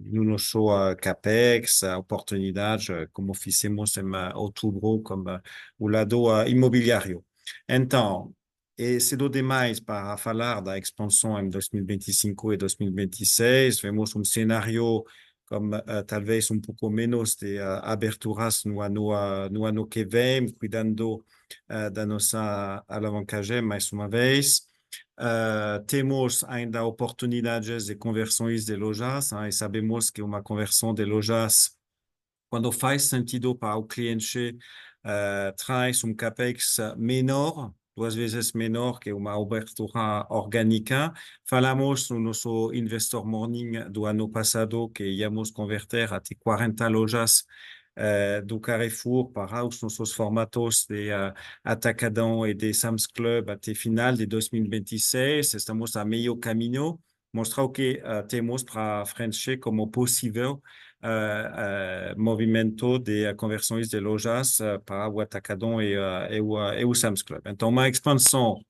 no nosso CAPEX, oportunidades, como fizemos em outubro, como o lado imobiliário. Então, é cedo demais para falar da expansão em 2025 e 2026. Vemos cenário como talvez pouco menos de aberturas no ano que vem, cuidando da nossa alavancagem mais uma vez. Temos ainda oportunidades de conversões de lojas, e sabemos que uma conversão de lojas, quando faz sentido para o cliente, traz CAPEX menor, 2 vezes menor que uma abertura orgânica. Falamos no nosso Investor Morning do ano passado que íamos converter até 40 lojas do Carrefour para os nossos formatos de Atacadão e de Sam's Club até final de 2026. Estamos a meio caminho, mostrar o que temos para frente como possível movimento de conversões de lojas para o Atacadão e o Sam's Club. Então, uma expansão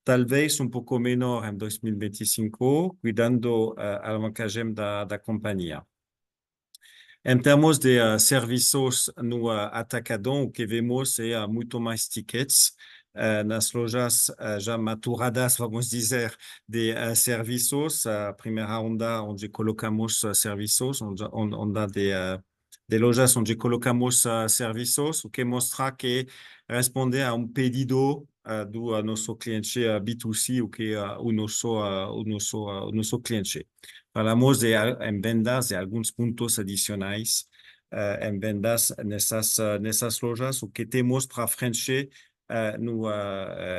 talvez pouco menor em 2025, cuidando a alavancagem da companhia. Em termos de serviços no Atacadão, o que vemos é muito mais tickets nas lojas já maturadas, vamos dizer, de serviços. A primeira onda onde colocamos serviços, onda de lojas onde colocamos serviços, o que mostra que responde a pedido do nosso cliente B2C, o que é o nosso cliente. Falamos em vendas de alguns pontos adicionais em vendas nessas lojas. O que temos para frente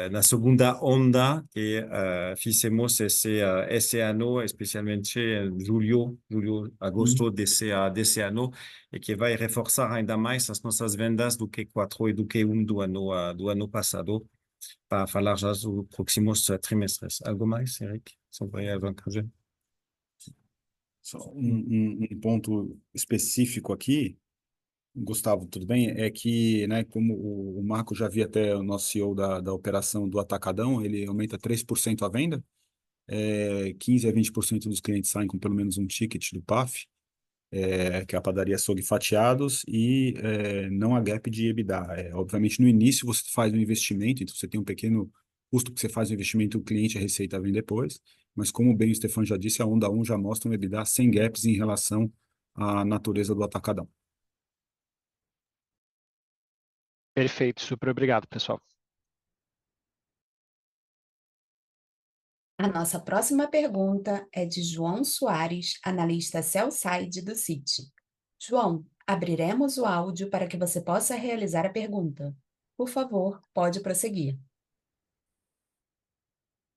na segunda onda que fizemos esse ano, especialmente em julho, agosto desse ano, e que vai reforçar ainda mais as nossas vendas do Q4 e do Q1 do ano passado, para falar já dos próximos trimestres. Algo mais, Eric, sobre a alavancagem? Só um ponto específico aqui, Gustavo, tudo bem? É que, né, como o Marco já viu até o nosso CEO da operação do Atacadão, ele aumenta 3% a venda, 15 a 20% dos clientes saem com pelo menos um ticket do PAF, que é a padaria açougue fatiados, e não há gap de EBITDA. Obviamente, no início você faz um investimento, então você tem um pequeno custo que você faz o investimento, o cliente, a receita vem depois, mas como bem o Stefan já disse, a onda 1 já mostra um EBITDA sem gaps em relação à natureza do Atacadão. Perfeito, super obrigado, pessoal. A nossa próxima pergunta é de João Soares, analista sell-side do Citi. João, abriremos o áudio para que você possa realizar a pergunta. Por favor, pode prosseguir.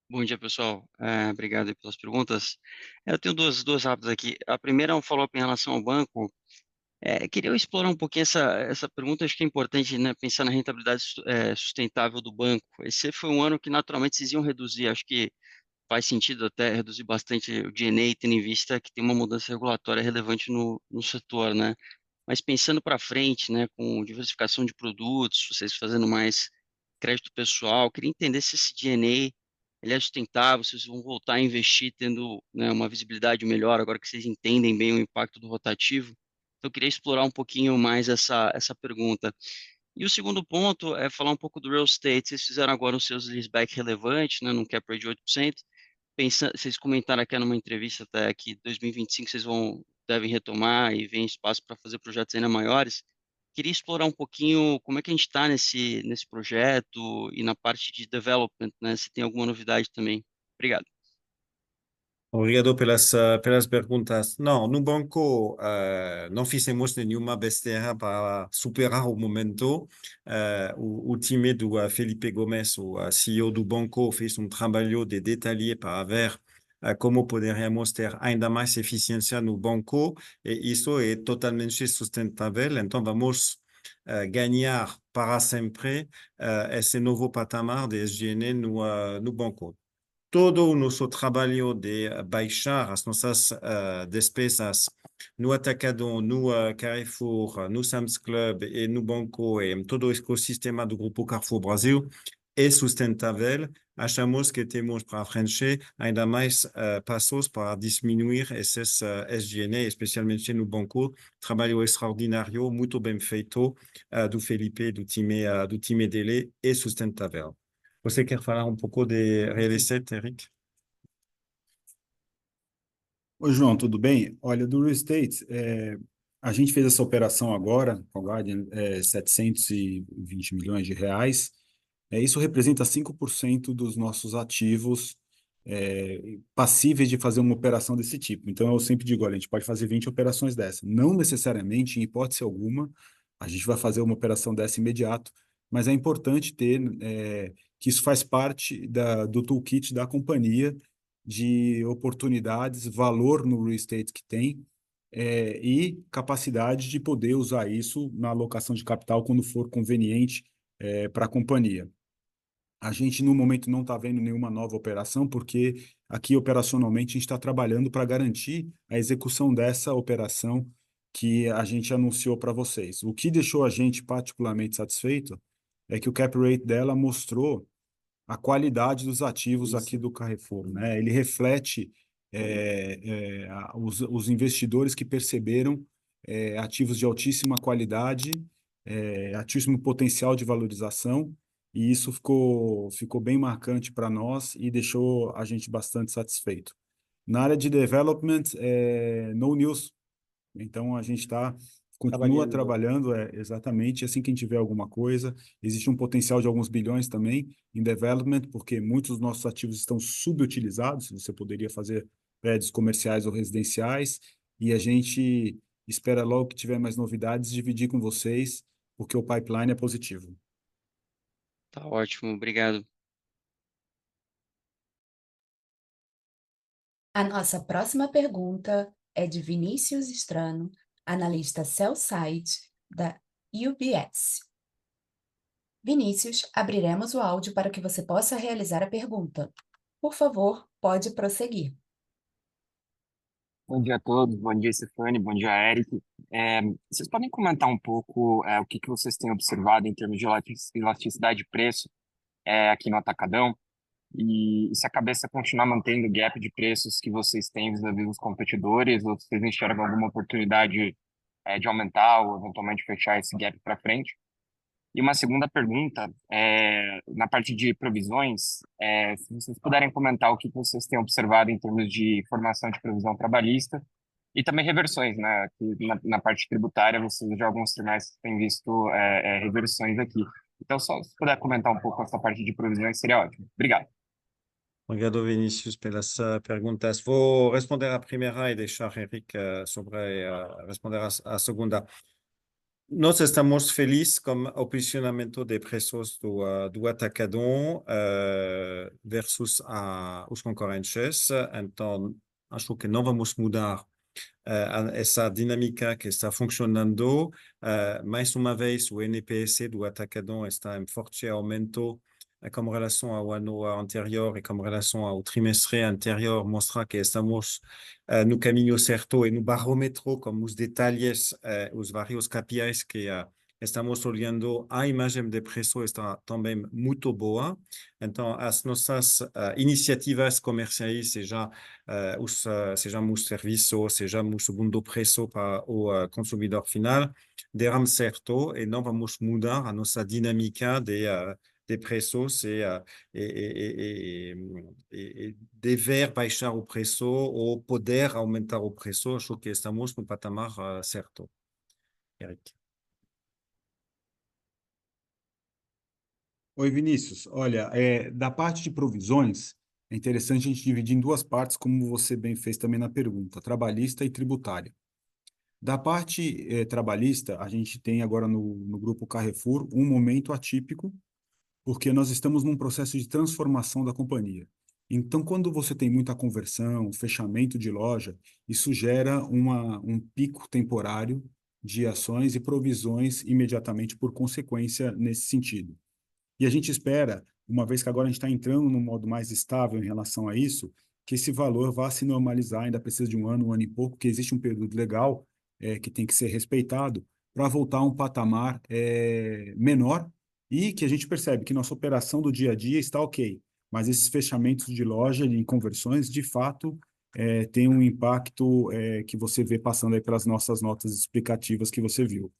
Bom dia, pessoal. Obrigado aí pelas perguntas. Eu tenho duas rápidas aqui. A primeira é um follow-up em relação ao banco. Queria explorar um pouquinho essa pergunta, acho que é importante, né, pensar na rentabilidade sustentável do banco. Esse foi um ano que naturalmente vocês iam reduzir, acho que faz sentido até reduzir bastante o G&A, tendo em vista que tem uma mudança regulatória relevante no setor, né? Mas pensando para frente, né, com diversificação de produtos, vocês fazendo mais crédito pessoal, queria entender se esse G&A ele é sustentável, se vocês vão voltar a investir tendo, né, uma visibilidade melhor, agora que vocês entendem bem o impacto do rotativo. Então, eu queria explorar um pouquinho mais essa pergunta. E o segundo ponto é falar um pouco do real estate. Vocês fizeram agora os seus leaseback relevantes, né, num cap rate de 8%. Vocês comentaram aqui numa entrevista até que 2025 vocês devem retomar e vem espaço para fazer projetos ainda maiores. Queria explorar um pouquinho como é que a gente está nesse projeto e na parte de development, né? Se tem alguma novidade também. Obrigado. Obrigado pelas perguntas. Não, no banco não fizemos nenhuma besteira para superar o momento. O time do Felipe Gomes, o CEO do banco, fez trabalho de detalhe para ver como poderíamos ter ainda mais eficiência no banco, e isso é totalmente sustentável. Então, vamos ganhar para sempre esse novo patamar de SG&A no banco. Todo o nosso trabalho de baixar as nossas despesas no Atacadão, no Carrefour, no Sam's Club e no banco e todo o ecossistema do Grupo Carrefour Brasil é sustentável. Achamos que temos para frente ainda mais passos para diminuir esses SG&A, especialmente no banco. Trabalho extraordinário, muito bem feito do Felipe, do time dele, é sustentável. Você quer falar um pouco de real estate, Eric? Oi, João, tudo bem? Olha, do real estate, a gente fez essa operação agora, com a Guardian, 720 milhões de reais. Isso representa 5% dos nossos ativos passíveis de fazer uma operação desse tipo. Então, eu sempre digo, olha, a gente pode fazer 20 operações dessa. Não necessariamente, em hipótese alguma, a gente vai fazer uma operação dessa imediato, mas é importante ter que isso faz parte do toolkit da companhia de oportunidades, valor no real estate que tem, e capacidade de poder usar isso na alocação de capital quando for conveniente para a companhia. A gente, no momento, não está vendo nenhuma nova operação, porque aqui, operacionalmente, a gente está trabalhando para garantir a execução dessa operação que a gente anunciou para vocês. O que deixou a gente particularmente satisfeito é que o cap rate dela mostrou a qualidade dos ativos aqui do Carrefour, né? Ele reflete os investidores que perceberam ativos de altíssima qualidade, altíssimo potencial de valorização, e isso ficou bem marcante para nós e deixou a gente bastante satisfeito. Na área de development, no news. Então, a gente continua trabalhando, exatamente, assim que a gente tiver alguma coisa. Existe um potencial de alguns bilhões também em development, porque muitos dos nossos ativos estão subutilizados. Você poderia fazer prédios comerciais ou residenciais, e a gente espera logo que tiver mais novidades, dividir com vocês, porque o pipeline é positivo. Tá ótimo, obrigado. A nossa próxima pergunta é de Vinícius Strano, analista sell-side da UBS. Vinícius, abriremos o áudio para que você possa realizar a pergunta. Por favor, pode prosseguir. Bom dia a todos, bom dia, Stefane, bom dia, Eric. Vocês podem comentar um pouco o que vocês têm observado em termos de elasticidade de preço aqui no Atacadão? E se a cabeça continuar mantendo o gap de preços que vocês têm vis-à-vis os competidores, ou se vocês enxergam alguma oportunidade de aumentar ou eventualmente fechar esse gap para frente? E uma segunda pergunta, na parte de provisões, se vocês puderem comentar o que vocês têm observado em termos de formação de provisão trabalhista e também reversões, né? Que na parte tributária, vocês já alguns trimestres têm visto reversões aqui. Então, só se puder comentar um pouco essa parte de provisões, seria ótimo. Obrigado. Obrigado, Vinícius, pelas perguntas. Vou responder a primeira e deixar Eric responder a segunda. Nós estamos felizes com o posicionamento de preços do Atacadão versus os concorrentes. Então, acho que não vamos mudar essa dinâmica que está funcionando. Mais uma vez, o NPS do Atacadão está em forte aumento com relação ao ano anterior e com relação ao trimestre anterior, mostra que estamos no caminho certo e no barômetro, com os detalhes, os vários KPIs que estamos olhando, a imagem de preço está também muito boa. Então, as nossas iniciativas comerciais, sejamos serviços, sejamos segundo preço para o consumidor final, deram certo e não vamos mudar a nossa dinâmica de preços e dever baixar o preço ou poder aumentar o preço. Acho que estamos no patamar certo. Eric. Oi, Vinícius. Olha, da parte de provisões, é interessante a gente dividir em duas partes, como você bem fez também na pergunta, trabalhista e tributária. Da parte trabalhista, a gente tem agora no Grupo Carrefour um momento atípico, porque nós estamos num processo de transformação da companhia. Então, quando você tem muita conversão, fechamento de loja, isso gera um pico temporário de ações e provisões imediatamente por consequência nesse sentido. E a gente espera, uma vez que agora a gente está entrando num modo mais estável em relação a isso, que esse valor vá se normalizar, ainda precisa de um ano e pouco, que existe um período legal que tem que ser respeitado, para voltar a um patamar menor, e que a gente percebe que nossa operação do dia a dia está ok, mas esses fechamentos de loja e conversões, de fato, tem um impacto que você vê passando aí pelas nossas notas explicativas que você viu.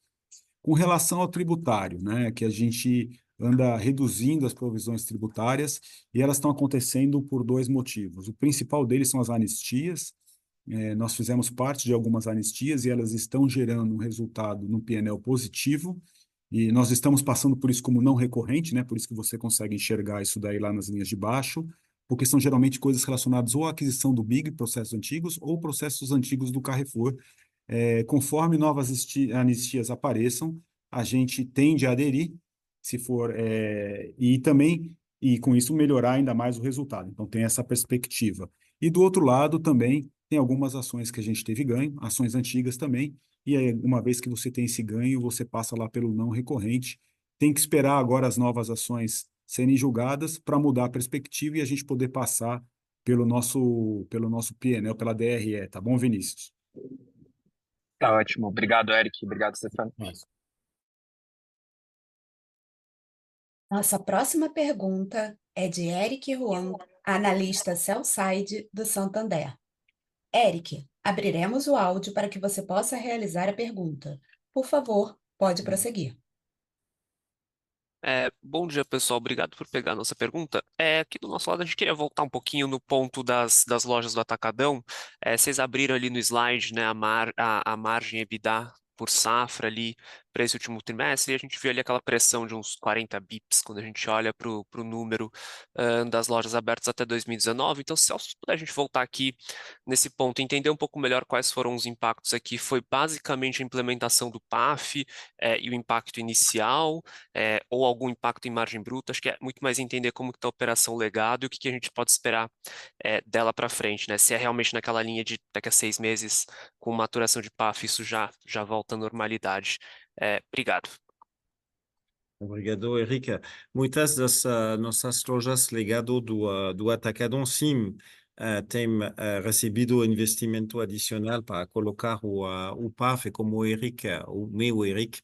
Com relação ao tributário, né, que a gente anda reduzindo as provisões tributárias e elas estão acontecendo por dois motivos. O principal deles são as anistias. Nós fizemos parte de algumas anistias e elas estão gerando um resultado no P&L positivo, e nós estamos passando por isso como não recorrente, né? Por isso que você consegue enxergar isso daí lá nas linhas de baixo, porque são geralmente coisas relacionadas ou à aquisição do BIG, processos antigos, ou processos antigos do Carrefour. Conforme novas anistias apareçam, a gente tende a aderir, se for, e com isso melhorar ainda mais o resultado. Então, tem essa perspectiva. E do outro lado também, Tem algumas ações que a gente teve ganho, ações antigas também, e aí, uma vez que você tem esse ganho, você passa lá pelo não recorrente. Tem que esperar agora as novas ações serem julgadas para mudar a perspectiva e a gente poder passar pelo nosso PNL, pela DRE, tá bom, Vinícius? Tá ótimo. Obrigado, Eric. Obrigado, Stefano. Nossa próxima pergunta é de Eric Huang, analista sell-side do Santander. Eric, abriremos o áudio para que você possa realizar a pergunta. Por favor, pode prosseguir. Bom dia, pessoal. Obrigado por pegar a nossa pergunta. Aqui do nosso lado, a gente queria voltar um pouquinho no ponto das lojas do Atacadão. Vocês abriram ali no slide, né, a margem EBITDA por safra ali para esse último trimestre, e a gente viu ali aquela pressão de uns 40 bips quando a gente olha para o número das lojas abertas até 2019. Então, se puder a gente voltar aqui nesse ponto, entender um pouco melhor quais foram os impactos aqui, foi basicamente a implementação do PAF e o impacto inicial, ou algum impacto em margem bruta. Acho que é muito mais entender como está a operação legado e o que a gente pode esperar dela para frente, né? Se é realmente naquela linha de daqui a 6 meses, com maturação de PAF, isso já volta à normalidade. Obrigado. Obrigado, Eric. Muitas das nossas lojas legado do Atacadão, sim, têm recebido investimento adicional para colocar o PAF, como o Eric, o Eric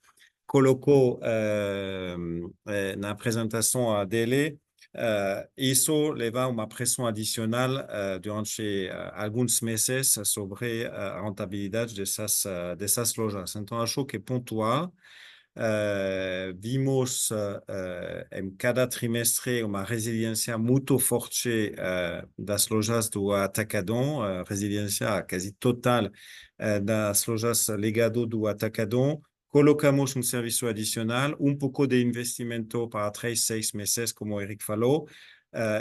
colocou na apresentação dele. Isso leva uma pressão adicional durante alguns meses sobre a rentabilidade dessas lojas. Então, acho que pontual. Vimos em cada trimestre uma resiliência muito forte das lojas do Atacadão, resiliência quase total das lojas legado do Atacadão. Colocamos um serviço adicional, um pouco de investimento para 3, 6 meses, como o Eric falou,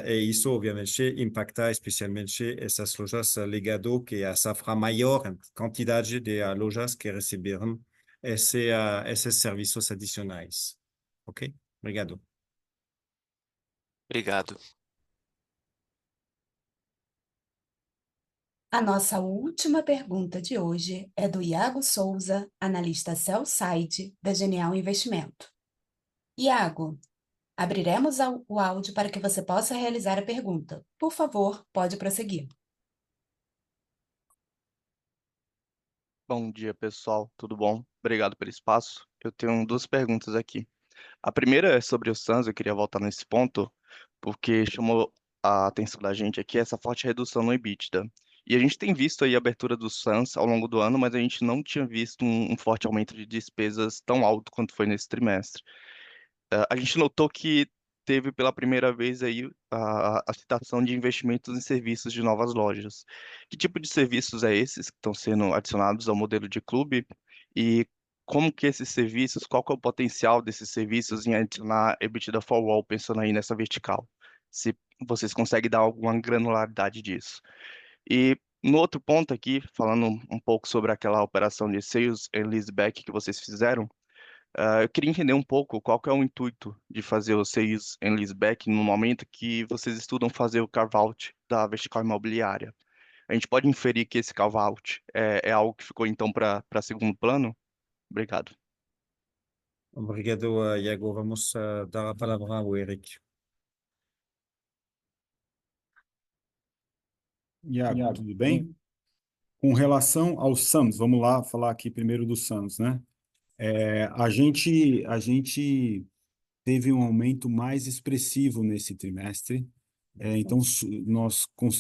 e isso, obviamente, impacta especialmente essas lojas legado, que é a safra maior em quantidade de lojas que receberam esses serviços adicionais. Ok? Obrigado. Obrigado. A nossa última pergunta de hoje é do Iago Souza, analista sell-side da Genial Investimento. Iago, abriremos o áudio para que você possa realizar a pergunta. Por favor, pode prosseguir. Bom dia, pessoal. Tudo bom? Obrigado pelo espaço. Eu tenho duas perguntas aqui. A primeira é sobre o Suns, eu queria voltar nesse ponto, porque chamou a atenção da gente aqui essa forte redução no EBITDA. E a gente tem visto aí a abertura do Suns ao longo do ano, mas a gente não tinha visto um forte aumento de despesas tão alto quanto foi nesse trimestre. A gente notou que teve pela primeira vez aí a citação de investimentos em serviços de novas lojas. Que tipo de serviços é esses que estão sendo adicionados ao modelo de clube? E como que esses serviços, qual que é o potencial desses serviços em adicionar EBITDA for Wall, pensando aí nessa vertical? Se vocês conseguem dar alguma granularidade disso. E no outro ponto aqui, falando um pouco sobre aquela operação de sales and leaseback que vocês fizeram, eu queria entender um pouco qual que é o intuito de fazer o sales and leaseback no momento que vocês estudam fazer o carve-out da vertical imobiliária. A gente pode inferir que esse carve-out é algo que ficou então para segundo plano? Obrigado. Obrigado, Iago. Vamos dar a palavra ao Eric. Iago, tudo bem? Com relação ao Suns, vamos lá falar aqui primeiro do Suns, né? A gente teve um aumento mais expressivo nesse trimestre. Então,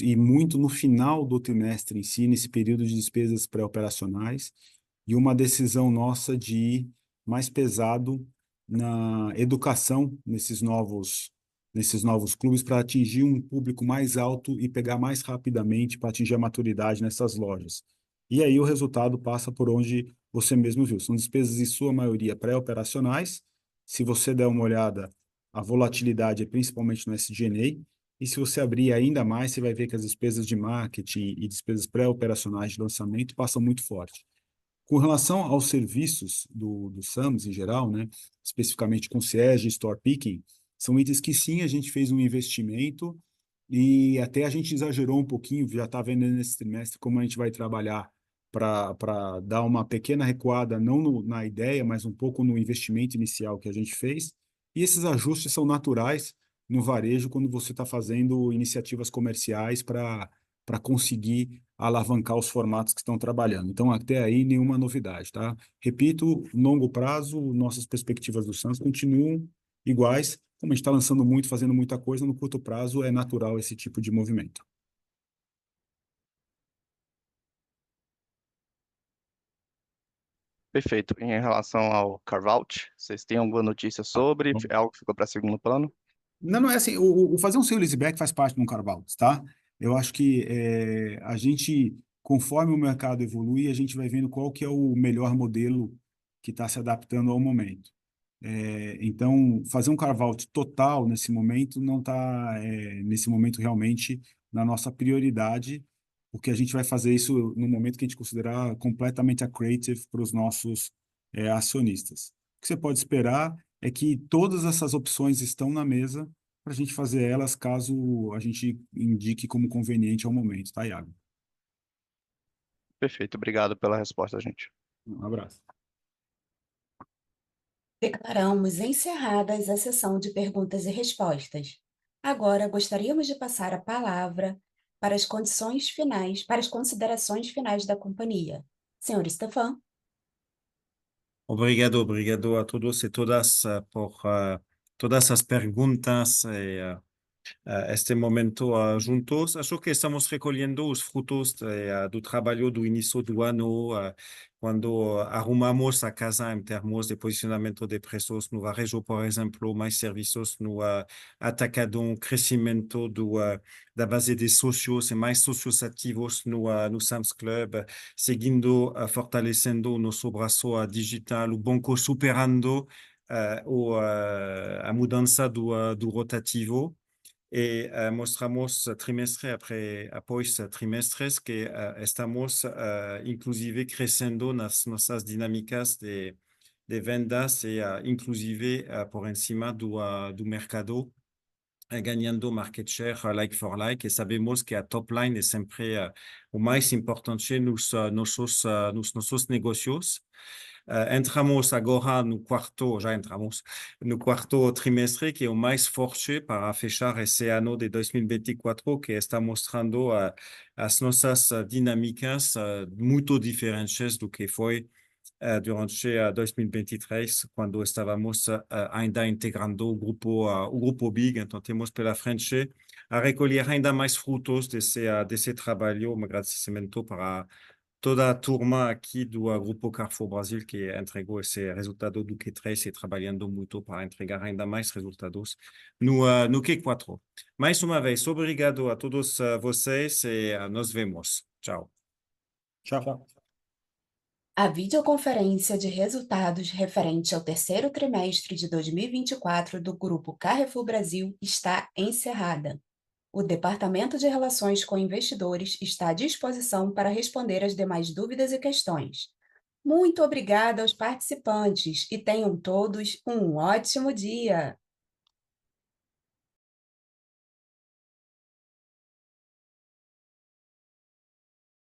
e muito no final do trimestre em si, nesse período de despesas pré-operacionais, e uma decisão nossa de ir mais pesado na educação nesses novos clubes para atingir um público mais alto e pegar mais rapidamente para atingir a maturidade nessas lojas. E aí o resultado passa por onde você mesmo viu. São despesas, em sua maioria, pré-operacionais. Se você der uma olhada, a volatilidade é principalmente no SG&A, e se você abrir ainda mais, você vai ver que as despesas de marketing e despesas pré-operacionais de lançamento passam muito forte. Com relação aos serviços do SAMS em geral, né, especificamente concierge e store picking, são itens que sim, a gente fez um investimento e até a gente exagerou um pouquinho, já está vendo nesse trimestre como a gente vai trabalhar para dar uma pequena recuada, não na ideia, mas um pouco no investimento inicial que a gente fez. E esses ajustes são naturais no varejo quando você está fazendo iniciativas comerciais para conseguir alavancar os formatos que estão trabalhando. Então, até aí, nenhuma novidade, tá? Repito, longo prazo, nossas perspectivas do Santos continuam iguais. Como a gente está lançando muito, fazendo muita coisa, no curto prazo é natural esse tipo de movimento. Perfeito. Em relação ao carve-out, vocês têm alguma notícia sobre? É algo que ficou para segundo plano? Não é assim, o fazer um sale-leaseback faz parte de um carve-out, tá? Eu acho que a gente, conforme o mercado evolui, a gente vai vendo qual que é o melhor modelo que está se adaptando ao momento. Então, fazer um carve-out total nesse momento não está, nesse momento, realmente na nossa prioridade, porque a gente vai fazer isso no momento que a gente considerar completamente accretive para os nossos acionistas. O que você pode esperar é que todas essas opções estão na mesa para a gente fazer elas caso a gente indique como conveniente ao momento, tá, Iago? Perfeito. Obrigado pela resposta, gente. Um abraço. Declaramos encerradas a sessão de perguntas e respostas. Agora gostaríamos de passar a palavra para as condições finais, para as considerações finais da companhia. Senhor Stefan. Obrigado a todos e todas por todas as perguntas e este momento juntos. Acho que estamos recolhendo os frutos do trabalho do início do ano, quando arrumamos a casa em termos de posicionamento de preços no varejo, por exemplo, mais serviços no atacadão, crescimento da base de sócios e mais sócios ativos no Sam's Club, seguindo, fortalecendo o nosso braço digital, o banco superando a mudança do rotativo. E mostramos trimestre após trimestres que estamos inclusive crescendo nas nossas dinâmicas de vendas e inclusive por encima do mercado, ganhando market share like for like, e sabemos que a top line é sempre o mais importante nos nossos negócios. Entramos agora já entramos no quarto trimestre, que é o mais forte para fechar esse ano de 2024, que está mostrando as nossas dinâmicas muito diferentes do que foi durante 2023, quando estávamos ainda integrando o grupo Big. Então, temos pela frente a recolher ainda mais frutos desse trabalho. Um agradecimento para toda a turma aqui do Grupo Carrefour Brasil, que entregou esse resultado do Q3 e trabalhando muito para entregar ainda mais resultados no Q4. Mais uma vez, obrigado a todos vocês e nos vemos. Tchau. Tchau. A videoconferência de resultados referente ao terceiro trimestre de 2024 do Grupo Carrefour Brasil está encerrada. O Departamento de Relações com Investidores está à disposição para responder as demais dúvidas e questões. Muito obrigada aos participantes e tenham todos um ótimo dia!